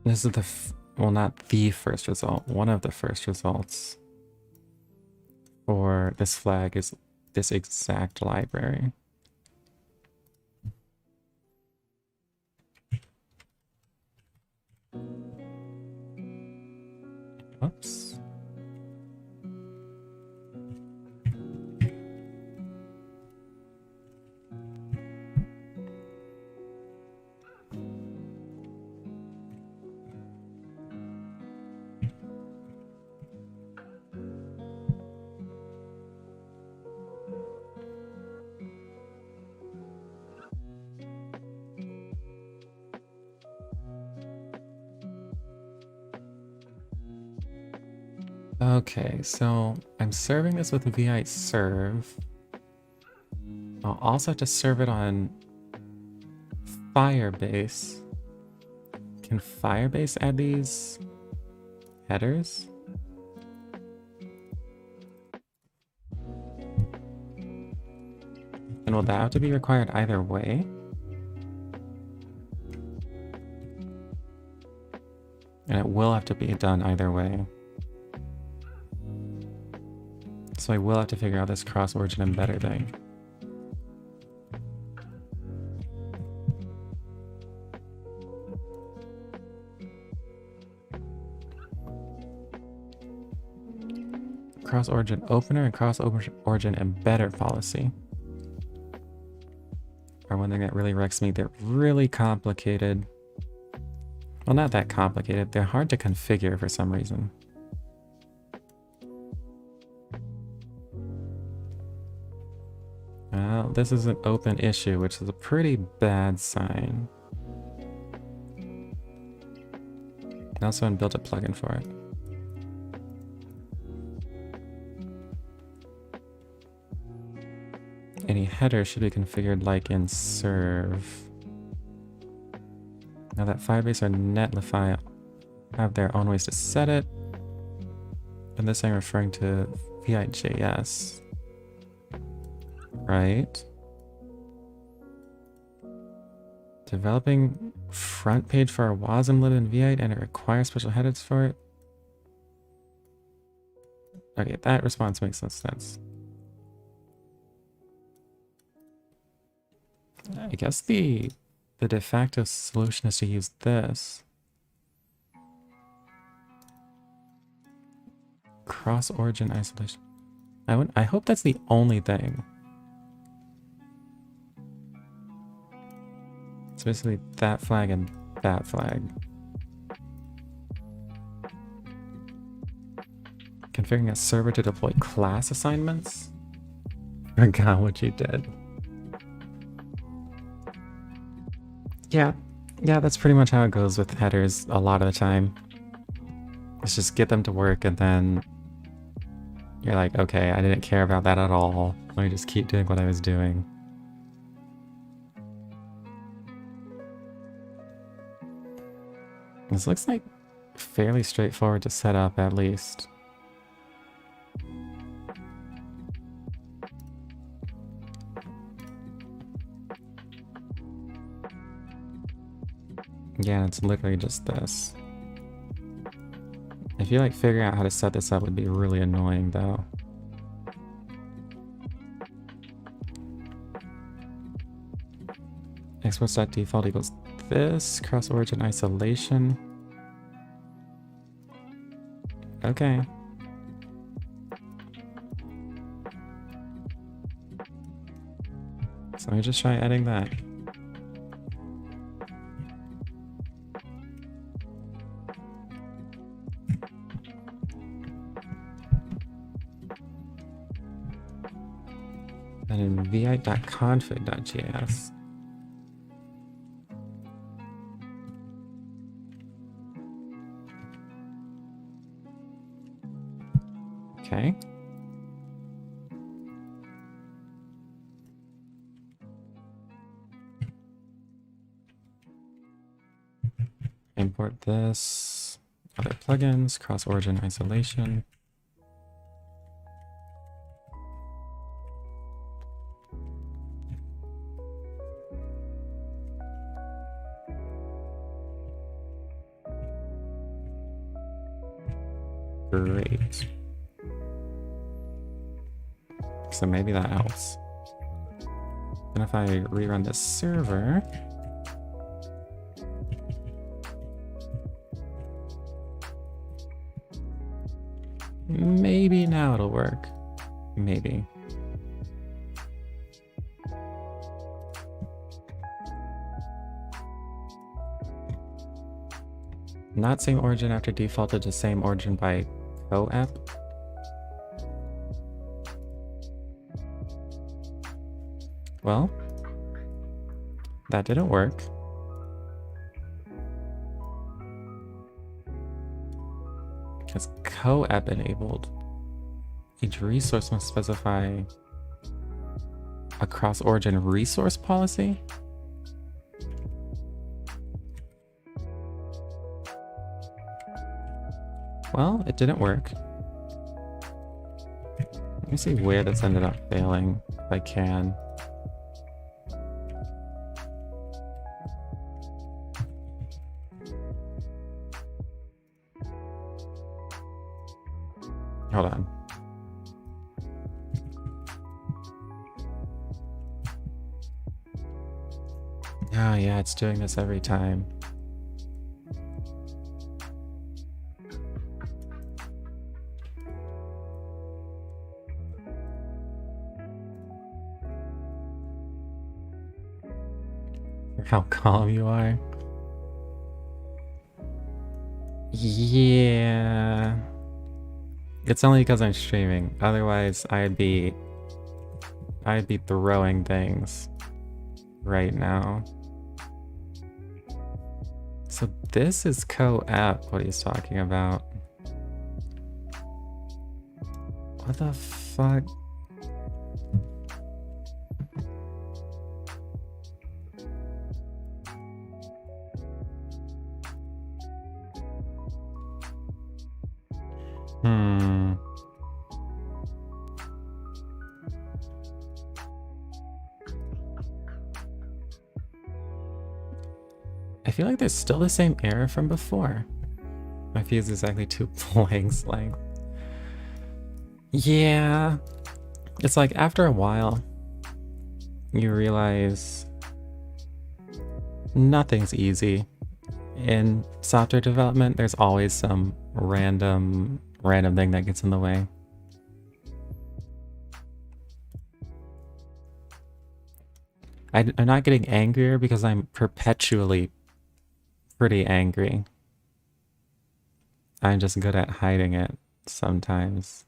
This is the, well, not the first result, one of the first results for this flag is this exact library. Oops. Okay, so I'm serving this with vi serve. I'll also have to serve it on Firebase. Can Firebase add these headers? And will that have to be required either way? And it will have to be done either way. So I will have to figure out this cross-origin embedder thing. Cross-origin opener and cross-origin embedder policy are one thing that really wrecks me. They're really complicated. Well, not that complicated. They're hard to configure for some reason. Well, this is an open issue, which is a pretty bad sign. I also built a plugin for it. Any header should be configured like in serve. Now that Firebase or Netlify have their own ways to set it. And this I'm referring to vi.js. Right. Developing front page for our WASM lib in V8 and it requires special headers for it. Okay, that response makes no sense. I guess the de facto solution is to use this. Cross-origin isolation. I hope that's the only thing. So basically that flag and that flag. Configuring a server to deploy class assignments? Forgot what you did. Yeah, that's pretty much how it goes with headers a lot of the time. It's just get them to work and then you're like, okay, I didn't care about that at all. Let me just keep doing what I was doing. This looks like fairly straightforward to set up, at least. Yeah, it's literally just this. If feel like figuring out how to set this up would be really annoying though. Exports.default equals this, cross origin isolation. Okay. So let me just try adding that. And in vi.config.js. Okay. Import this, other plugins, cross-origin isolation. Great. So maybe that helps. And if I rerun this server, maybe now it'll work. Maybe. Not same origin after defaulted to same origin by co-app. Well, that didn't work. Because co-app enabled. Each resource must specify a cross-origin resource policy? Well, it didn't work. Let me see where this ended up failing, if I can. Hold on. Oh yeah, it's doing this every time. How calm you are. Yeah. It's only because I'm streaming. Otherwise, I'd be throwing things right now. So this is co-app, what he's talking about. What the fuck? I feel like there's still the same error from before. My fuse is exactly 2 lengths length. Yeah. It's like after a while, you realize nothing's easy. In software development, there's always some random thing that gets in the way. I'm not getting angrier because I'm perpetually pretty angry. I'm just good at hiding it sometimes.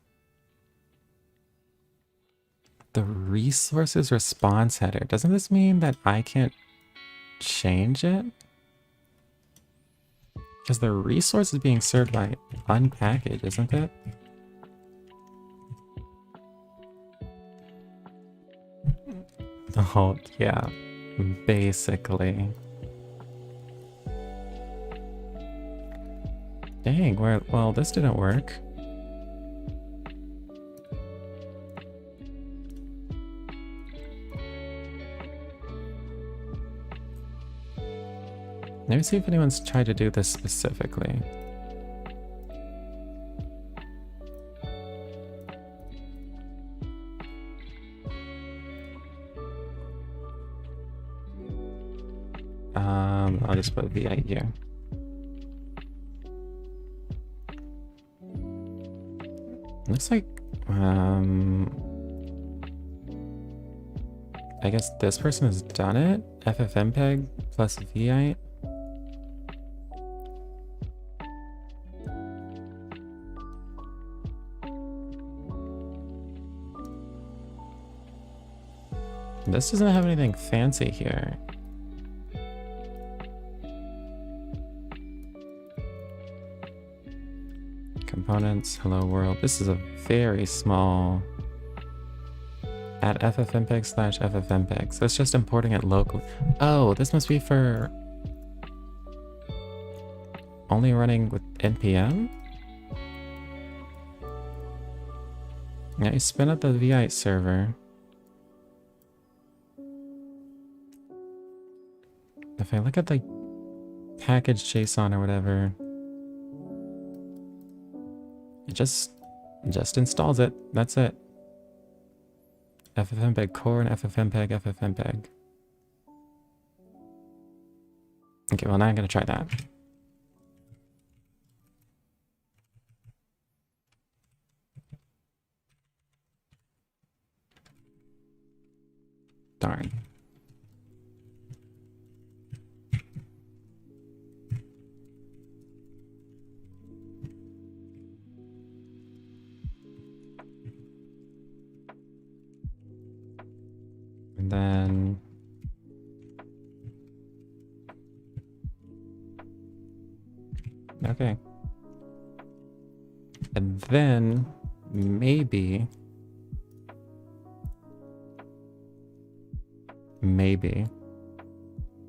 The resources response header. Doesn't this mean that I can't change it? Because the resource is being served by unpackage, isn't it? Oh, yeah. Basically. Dang, well, this didn't work. Let me see if anyone's tried to do this specifically. I'll just put V8 here. Looks like, I guess this person has done it. FFmpeg plus V8. This doesn't have anything fancy here. Components, hello world. This is a very small at ffmpeg/ffmpeg. So it's just importing it locally. Oh, this must be for only running with npm? Yeah, you spin up the V8 server. If I look at the package JSON or whatever, it just installs it. That's it. FFmpeg core and FFmpeg. Okay, well now I'm gonna try that. Darn. And then okay. And then maybe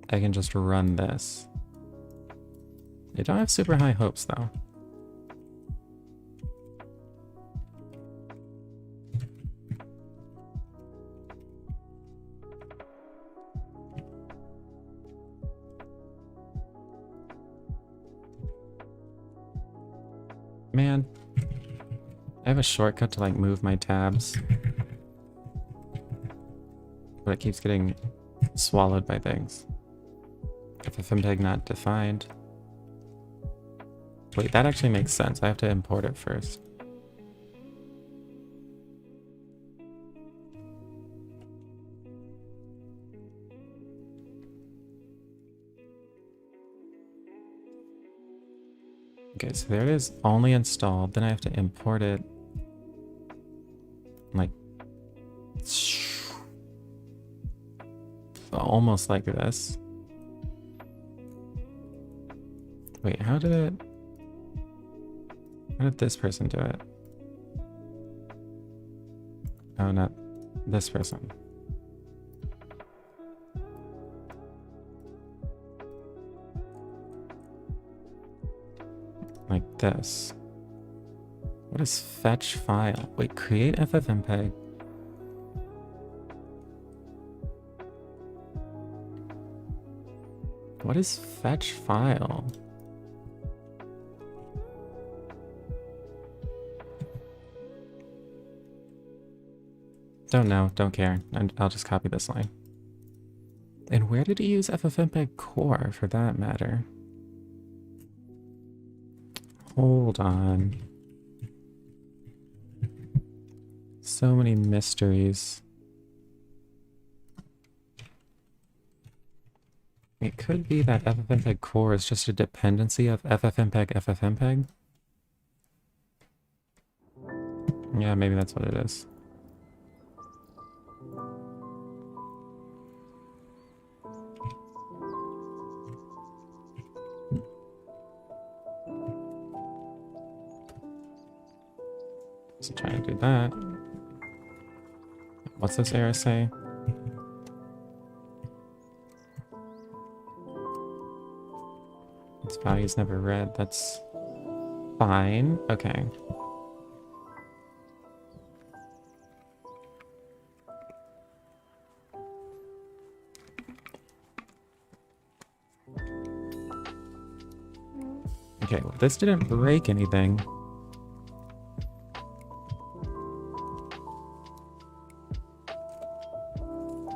I can just run this. I don't have super high hopes though. Man, I have a shortcut to like move my tabs, but it keeps getting swallowed by things. FFmpeg not defined. Wait, that actually makes sense. I have to import it first. Okay, so there it is, only installed. Then I have to import it like almost like this. Wait, how did this person do it? Oh, not this person. Like this. What is fetch file? Wait, create FFmpeg. What is fetch file? Don't know, don't care. I'll just copy this line. And where did he use FFmpeg core for that matter? Hold on. So many mysteries. It could be that FFmpeg core is just a dependency of FFmpeg. Yeah, maybe that's what it is. So try to do that. What's this error say? Its value is never read. That's fine. Okay. Okay, well, this didn't break anything.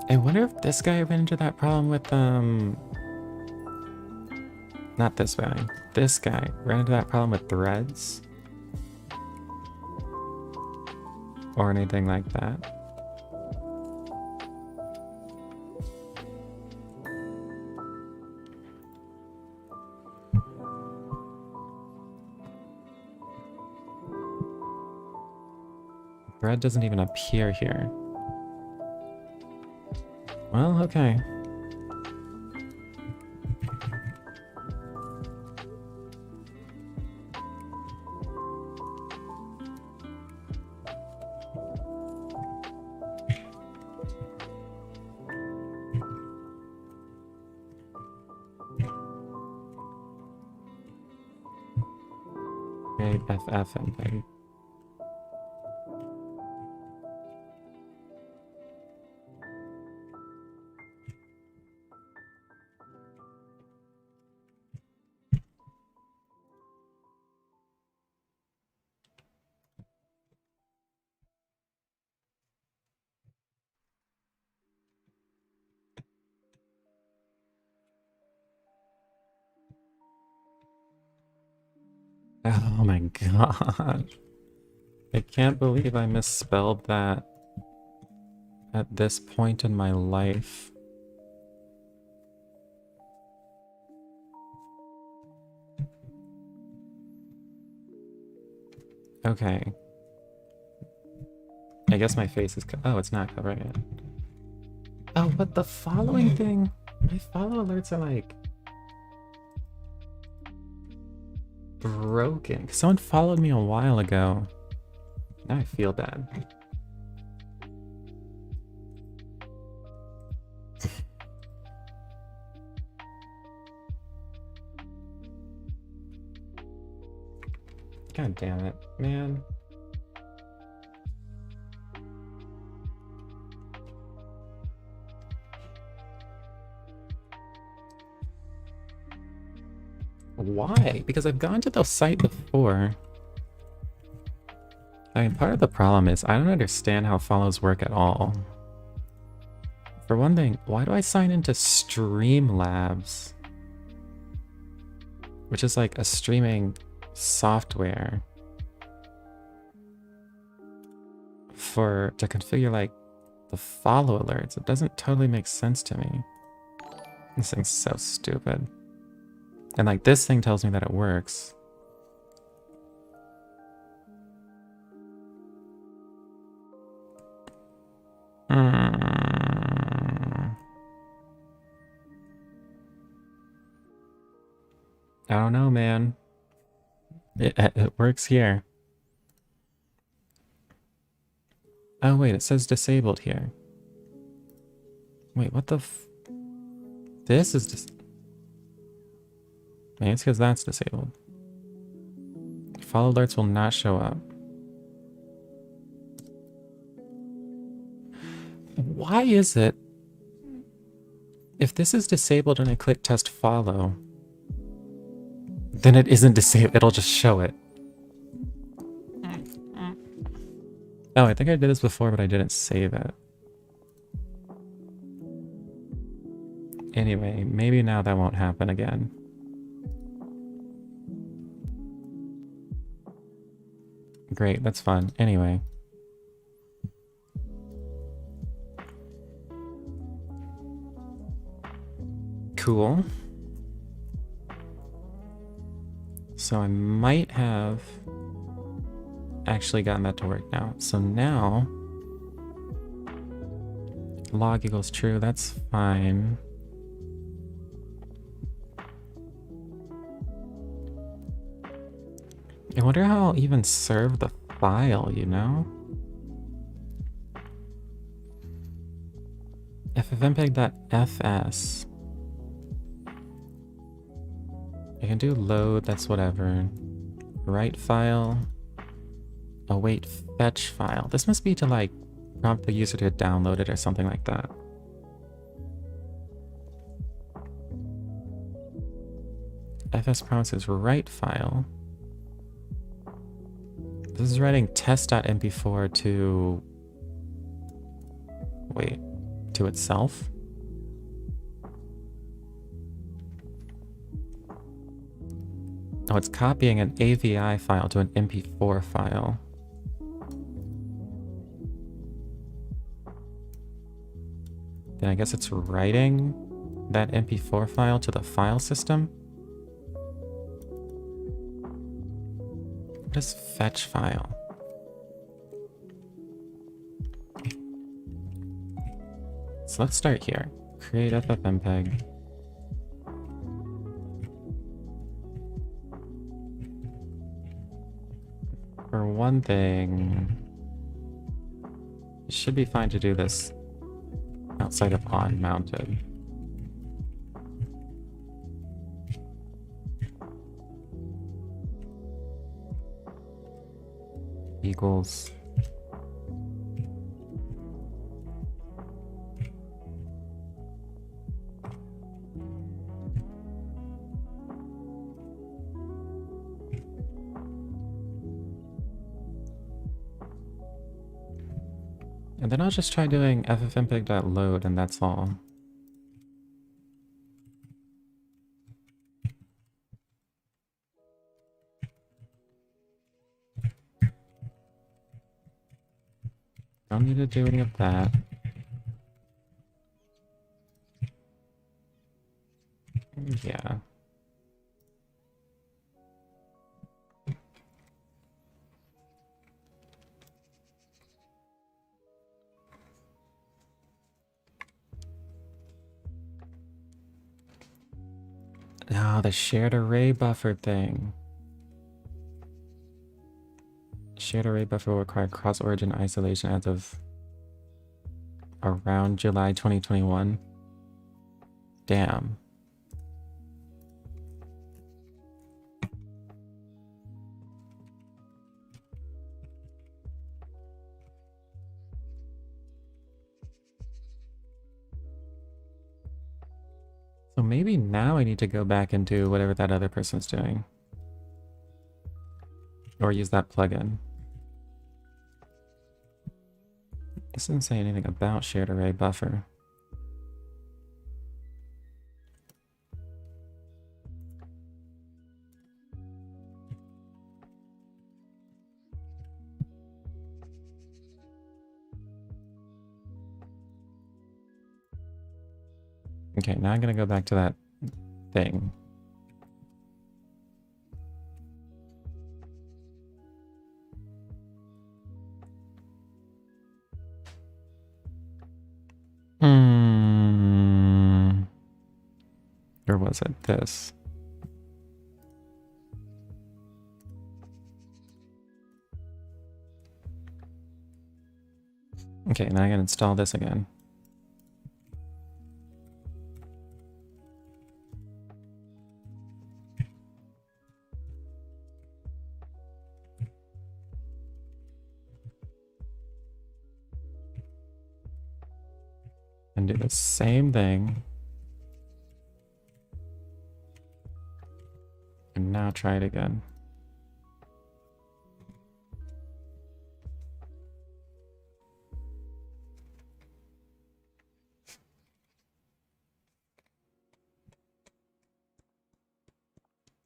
I wonder if this guy ran into that problem with, Not this guy. This guy. Ran into that problem with threads? Or anything like that. Thread doesn't even appear here. Well, okay. FF and thing. Oh my god. I can't believe I misspelled that at this point in my life. Okay. I guess my face is oh, it's not covering it. Oh, but the following thing? My follow alerts are like broken. Someone followed me a while ago. Now I feel bad. God damn it, man. Why? Because I've gone to the site before. I mean, part of the problem is I don't understand how follows work at all. For one thing, why do I sign into Streamlabs? Which is like a streaming software to configure like the follow alerts. It doesn't totally make sense to me. This thing's so stupid. And like this thing tells me that it works. I don't know, man. It works here. Oh wait, it says disabled here. Wait, what the this is maybe it's because that's disabled. Follow alerts will not show up. Why is it if this is disabled and I click test follow, then it isn't disabled, it'll just show it. Oh, I think I did this before, but I didn't save it. Anyway, maybe now that won't happen again. Great, that's fun. Anyway. Cool. So I might have actually gotten that to work now. So now log equals true, that's fine. I wonder how I'll even serve the file, you know? ffmpeg.fs. I can do load, that's whatever. Write file. Await fetch file. This must be to like prompt the user to download it or something like that. fs prompts is write file. This is writing test.mp4 to wait, to itself. Oh, it's copying an AVI file to an MP4 file. Then I guess it's writing that MP4 file to the file system. What is fetch file? So let's start here. Create FFmpeg. For one thing, it should be fine to do this outside of on mounted. Equals. And then I'll just try doing ffmpeg.load and that's all. Don't need to do any of that. Yeah. Oh, the shared array buffer thing. Shared array buffer will require cross-origin isolation as of around July 2021. Damn. So maybe now I need to go back and do whatever that other person's doing. Or use that plugin. It doesn't say anything about shared array buffer. Okay, now I'm gonna go back to that thing. Or was it this? Okay, now I can install this again. And do the same thing. And now try it again.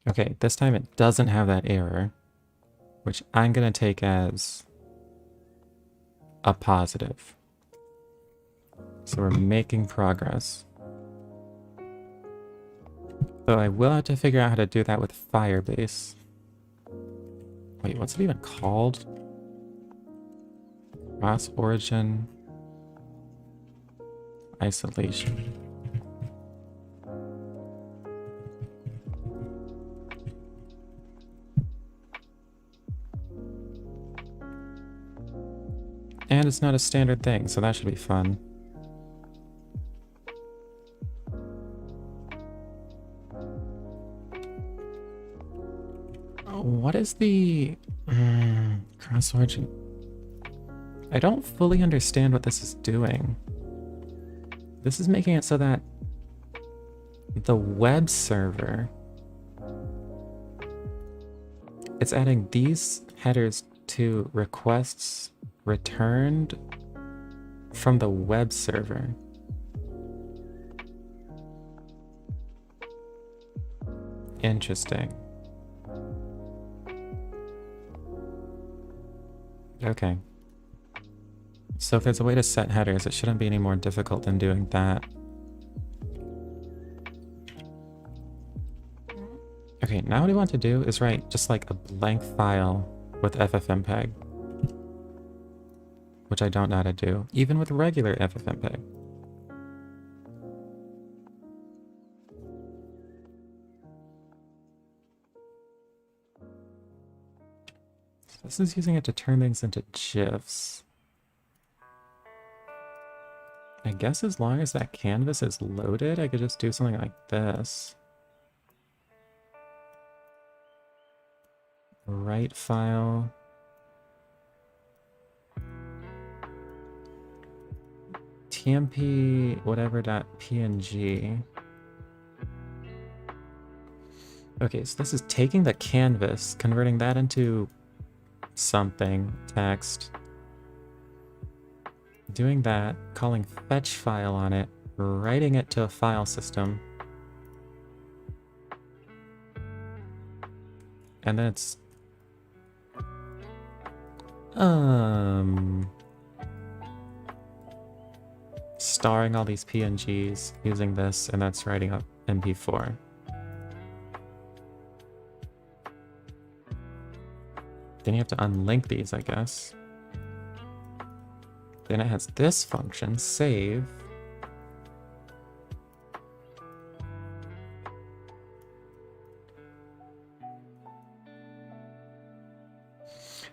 Okay, this time it doesn't have that error, which I'm going to take as a positive. So we're making progress. Though I will have to figure out how to do that with Firebase. Wait, what's it even called? Cross origin isolation. And it's not a standard thing, so that should be fun. What is the cross origin? I don't fully understand what this is doing. This is making it so that the web server, it's adding these headers to requests returned from the web server. Interesting. Okay. So if there's a way to set headers, it shouldn't be any more difficult than doing that. Okay, now what I want to do is write just like a blank file with FFmpeg, which I don't know how to do, even with regular FFmpeg. So this is using it to turn things into GIFs. I guess as long as that canvas is loaded, I could just do something like this. Write file. TMP whatever .png. Okay, so this is taking the canvas, converting that into something, text. Doing that, calling fetch file on it, writing it to a file system. And then it's starring all these PNGs using this, and that's writing up MP4. Then you have to unlink these, I guess. Then it has this function, save.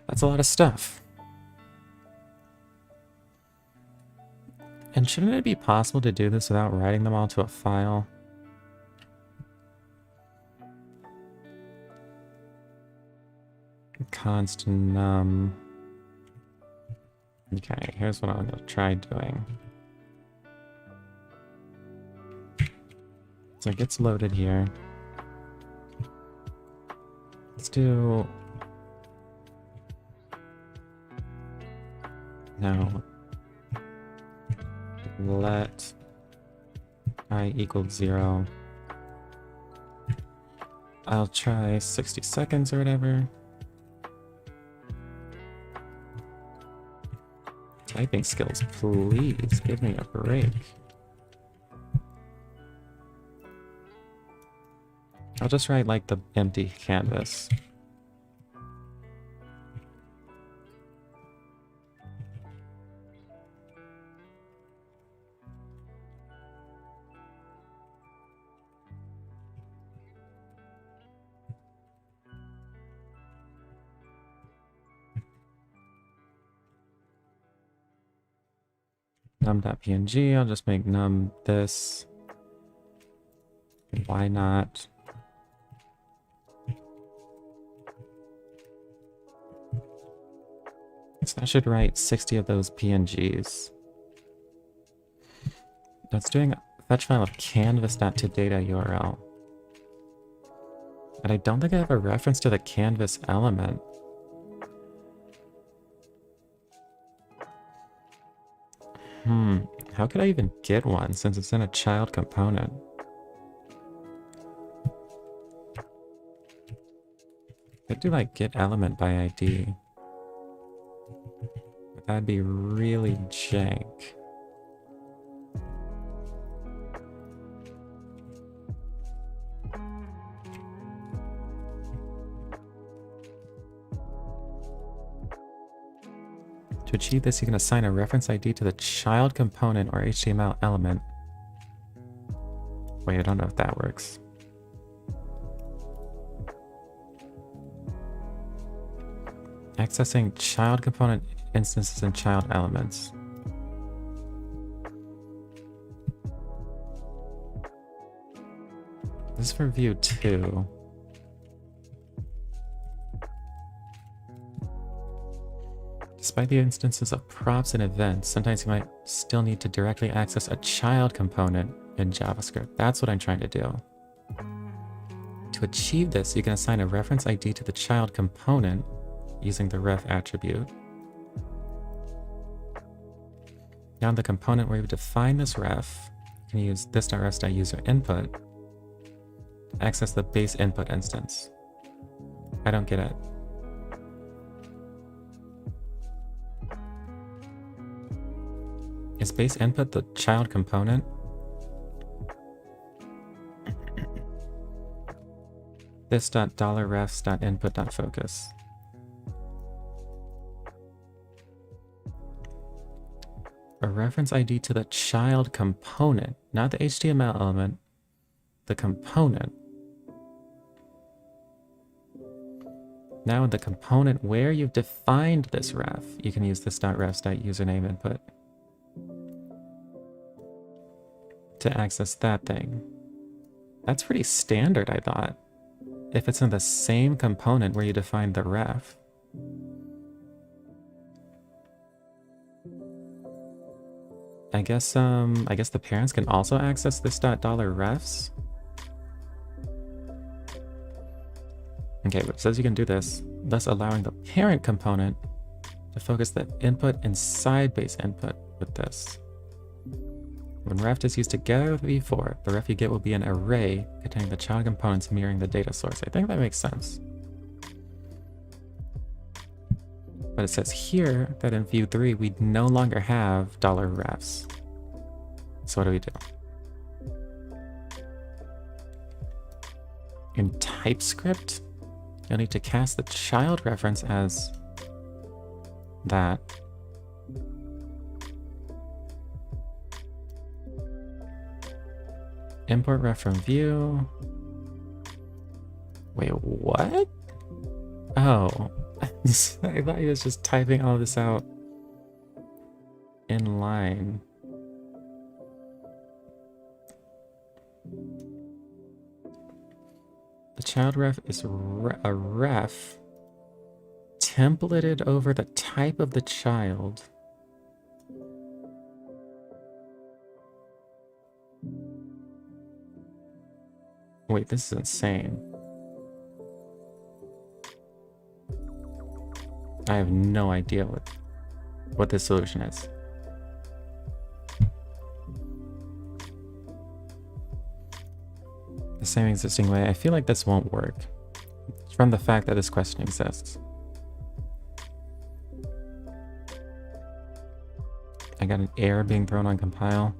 That's a lot of stuff. And shouldn't it be possible to do this without writing them all to a file? Const num. Okay, here's what I'm gonna try doing. So it gets loaded here. Let's do... No. Let I equal 0. I'll try 60 seconds or whatever. Typing skills, please give me a break. I'll just write like the empty canvas. Num.png, I'll just make num this. Why not? So I should write 60 of those PNGs. That's doing fetch file of canvas.todata URL. And I don't think I have a reference to the canvas element. How could I even get one since it's in a child component? Could do like get element by ID. But that'd be really jank. To achieve this, you can assign a reference ID to the child component or HTML element. Wait, I don't know if that works. Accessing child component instances and child elements. This is for view 2. Despite the instances of props and events, sometimes you might still need to directly access a child component in JavaScript. That's what I'm trying to do. To achieve this, you can assign a reference ID to the child component using the ref attribute. Now in the component where you define this ref, you can use this.ref.user input to access the base input instance. I don't get it. Is base input the child component? This dot dollar refs dot input dot focus. A reference ID to the child component, not the HTML element, the component. Now in the component where you've defined this ref, you can use this .refs.username input to access that thing. That's pretty standard, I thought. If it's in the same component where you defined the ref. I guess the parents can also access this $refs. Okay, but it says you can do this, thus allowing the parent component to focus the input inside base input with this. When ref is used together with v4, the ref you get will be an array containing the child components mirroring the data source. I think that makes sense. But it says here that in view 3, we no longer have $refs. So what do we do? In TypeScript, you'll need to cast the child reference as that. Import ref from view. Wait, what? Oh, I thought he was just typing all this out in line. The child ref is a ref templated over the type of the child. Wait, this is insane. I have no idea what this solution is. The same existing way. I feel like this won't work from the fact that this question exists. I got an error being thrown on compile.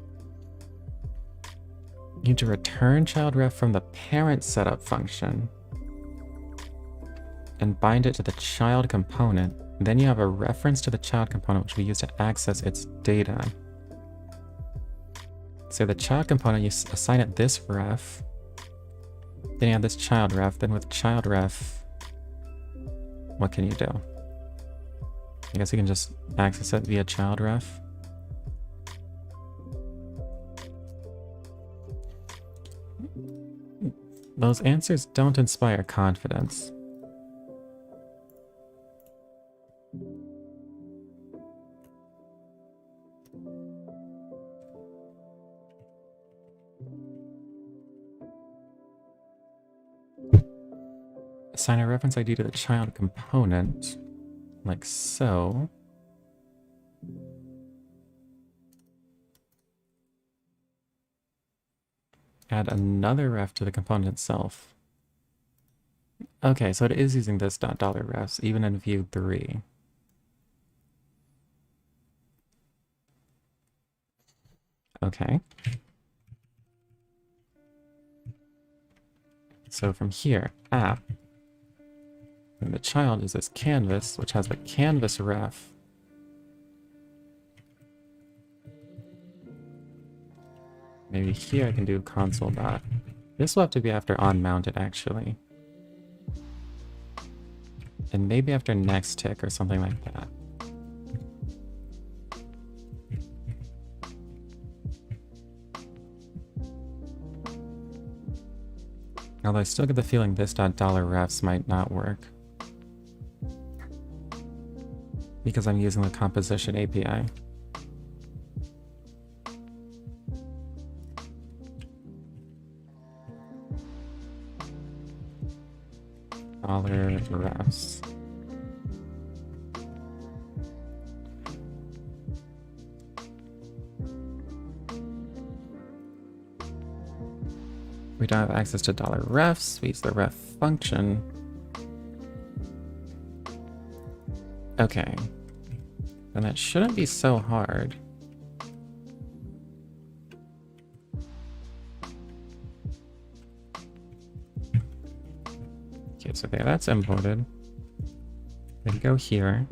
You need to return child ref from the parent setup function and bind it to the child component. Then you have a reference to the child component which we use to access its data. So the child component, you assign it this ref. Then you have this child ref. Then with child ref, what can you do? I guess you can just access it via child ref. Those answers don't inspire confidence. Assign a reference ID to the child component, like so. Add another ref to the component itself. Okay, so it is using this $refs, even in view 3. Okay. So from here, app. And the child is this canvas, which has the canvas ref. Maybe here I can do console dot. This will have to be after onMounted, actually. And maybe after next tick or something like that. Although I still get the feeling this $refs might not work. Because I'm using the composition API. $refs. We don't have access to $refs. We use the ref function. Okay. And that shouldn't be so hard. Okay, so there, that's imported. Then go here.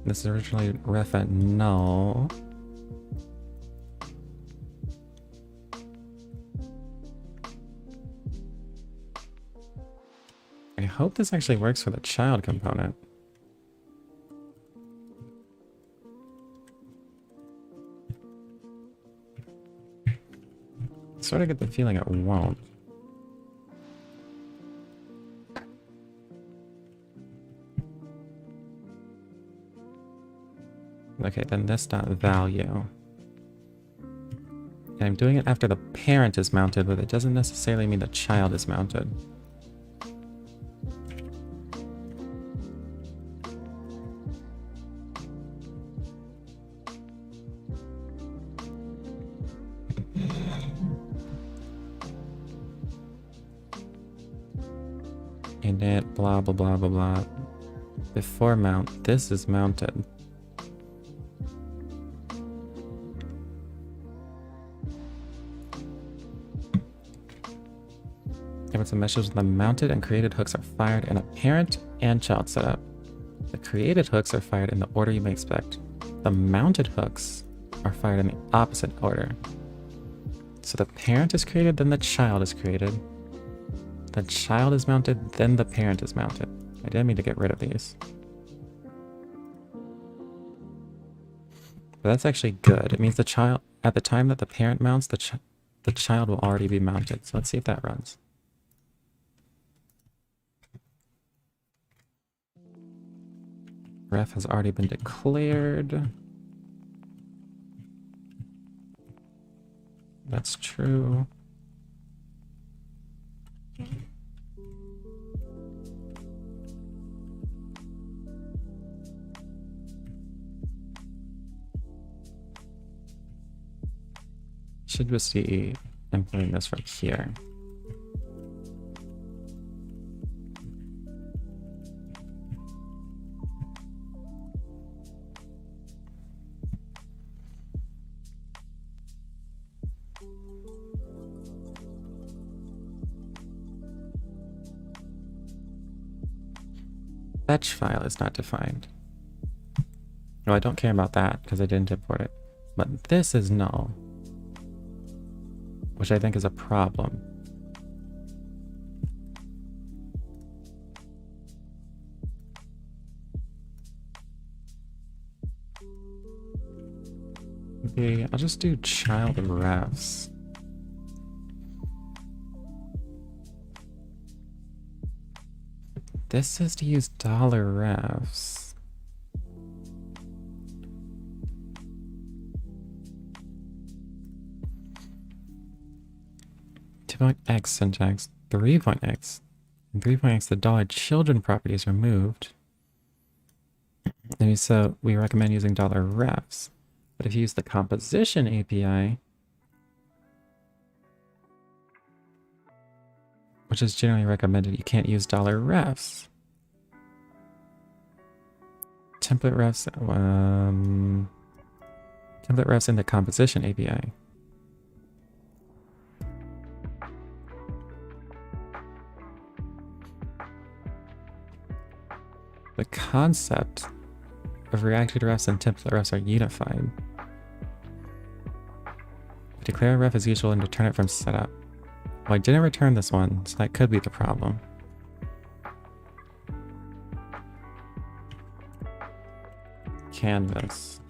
This is originally ref at null. I hope this actually works for the child component. I sort of get the feeling it won't. Okay, then this dot value. And I'm doing it after the parent is mounted, but it doesn't necessarily mean the child is mounted. Init, blah, blah, blah, blah, blah. Before mount, this is mounted. If a message with the mounted and created hooks are fired in a parent and child setup. The created hooks are fired in the order you may expect. The mounted hooks are fired in the opposite order. So the parent is created, then the child is created. The child is mounted, then the parent is mounted. I didn't mean to get rid of these. But that's actually good. It means the child, at the time that the parent mounts, the child will already be mounted. So let's see if that runs. Ref has already been declared. That's true. Should just be importing this from here. Fetch file is not defined. No, I don't care about that because I didn't import it. But this is null, which I think is a problem. Okay, I'll just do child refs. This says to use $refs. $2.x syntax, 3.x. In 3.x, the $children property is removed. And so we recommend using $refs. But if you use the composition API, which is generally recommended, you can't use $refs. Template refs, template refs in the composition API. The concept of reacted refs and template refs are unified. We declare a ref as usual and return it from setup. Well, I didn't return this one, so that could be the problem. Canvas.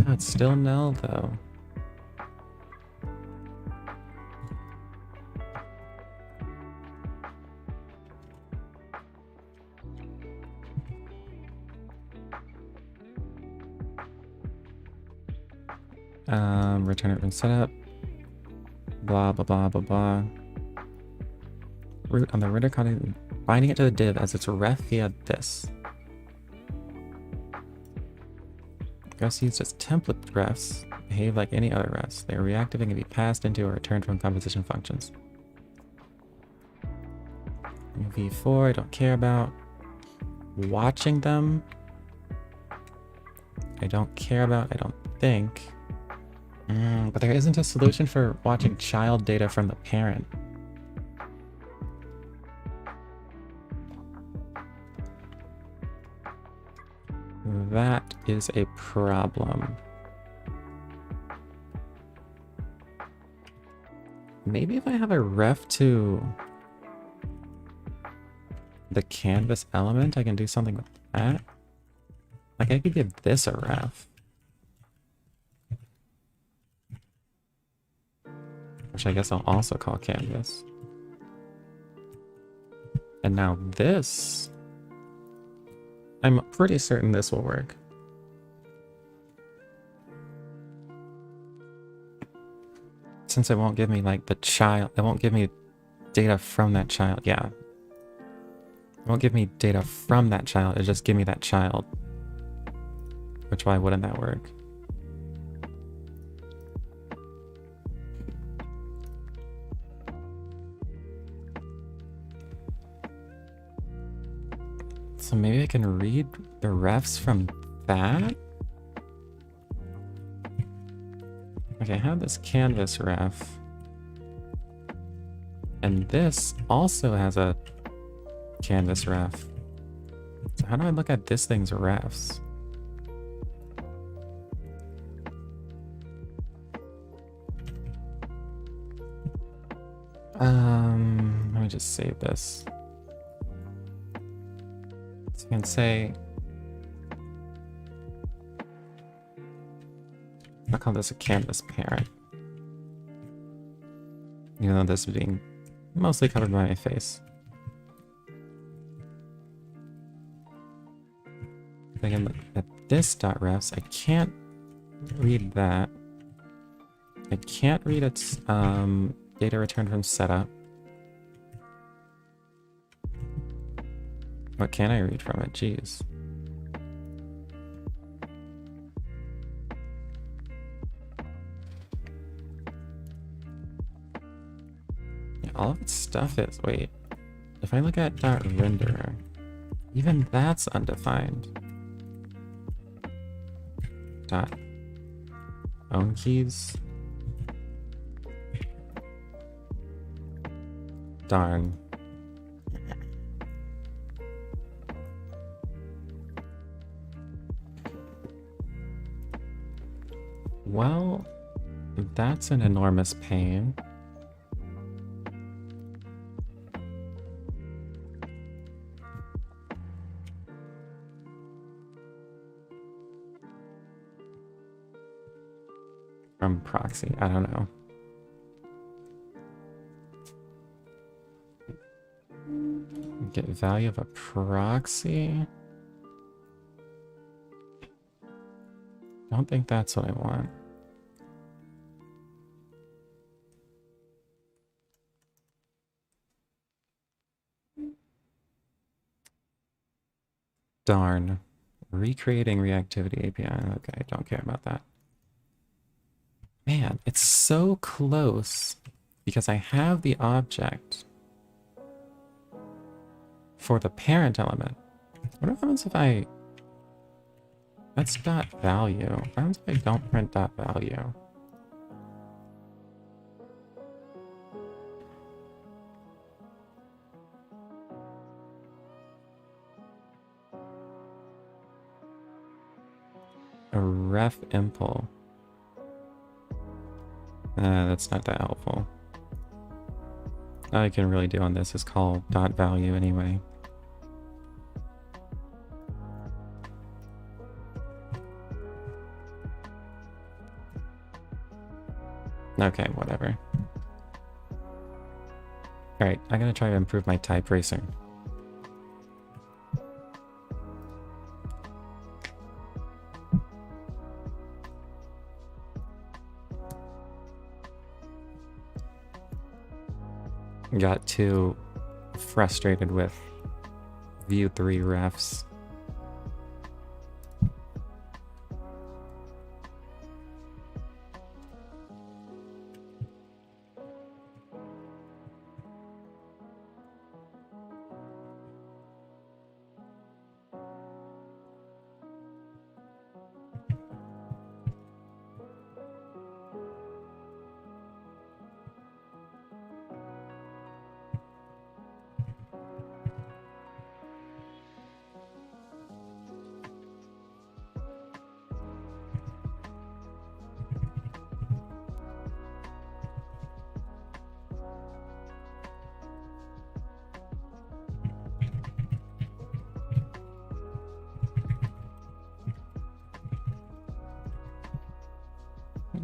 It's still null though. Return it from setup. Blah blah blah blah blah. Root on the render content, binding it to the div as its ref via this. refs used as template refs behave like any other refs. They are reactive and can be passed into or returned from composition functions. V4, I don't care about. Watching them, I don't care about, I don't think. But there isn't a solution for watching child data from the parent. That is a problem. Maybe if I have a ref to the canvas element, I can do something with that. Like I could give this a ref. Which I guess I'll also call canvas. And now this, I'm pretty certain this will work. Since it won't give me like the child, it won't give me data from that child. Yeah. It won't give me data from that child, it'll just give me that child. Which, why wouldn't that work? So maybe I can read the refs from that? Okay, I have this canvas ref. And this also has a canvas ref. So how do I look at this thing's refs? Let me just save this. So I can say, I'll call this a canvas parent. Even though this is being mostly covered by my face. I can look at this dot refs. I can't read that. I can't read its data returned from setup. What can I read from it? Jeez. Yeah, all of its stuff is... Wait. If I look at dot renderer, even that's undefined. Dot own keys. Darn. Well, that's an enormous pain. From proxy, I don't know. Get value of a proxy. I don't think that's what I want. Darn. Recreating reactivity API. Okay, don't care about that. Man, it's so close because I have the object for the parent element. What happens if I... That's dot value. What happens if I don't print dot value? A ref impl. That's not that helpful. All I can really do on this is call dot value anyway. Okay, whatever. Alright, I'm gonna try to improve my type racing. Got too frustrated with view 3 refs.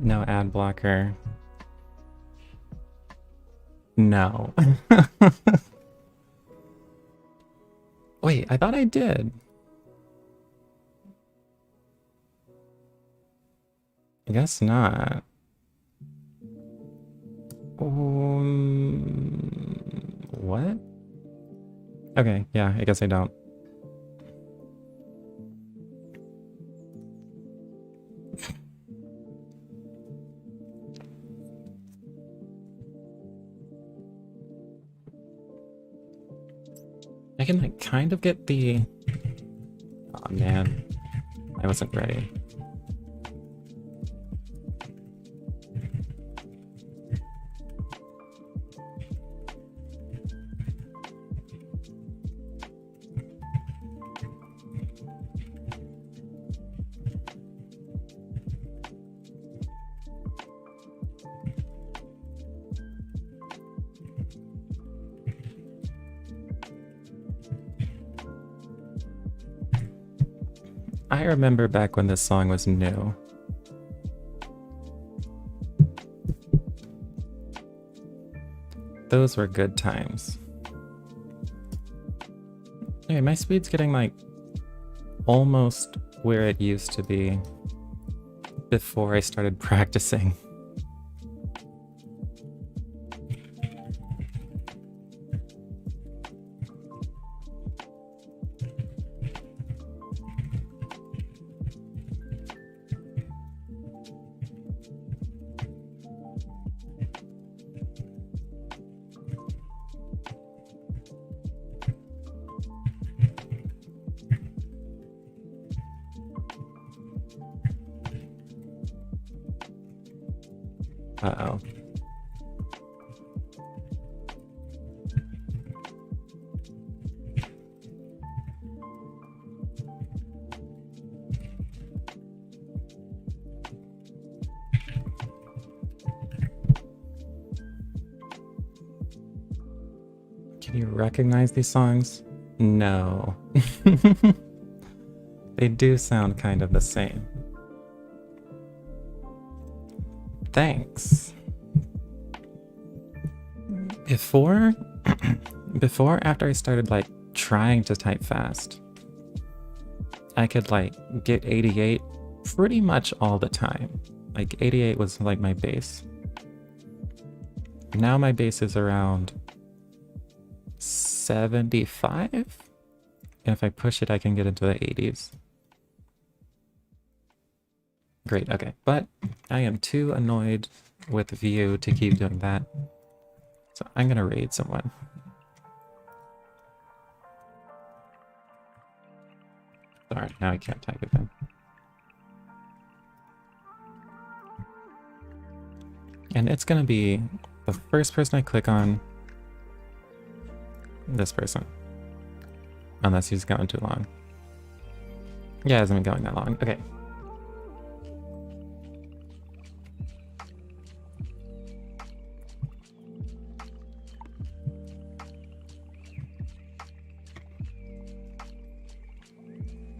No ad blocker. No. Wait, I thought I did. I guess not. What? Okay, yeah, I guess I don't. I can like kind of get the... Oh man, I wasn't ready. I remember back when this song was new. Those were good times. Okay, my speed's getting like almost where it used to be before I started practicing. Uh-oh. Can you recognize these songs? No. They do sound kind of the same. Thanks. Before after I started like trying to type fast, I could like get 88 pretty much all the time. Like 88 was like my base. Now my base is around 75. And if I push it, I can get into the 80s. Great, okay. But I am too annoyed with View to keep doing that. So I'm gonna raid someone. Sorry, now I can't type again. And it's gonna be the first person I click on, this person. Unless he's going too long. Yeah, it hasn't been going that long. Okay.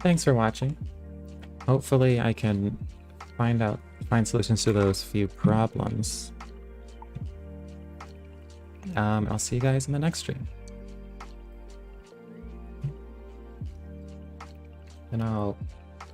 Thanks for watching. Hopefully I can find solutions to those few problems. I'll see you guys in the next stream. And I'll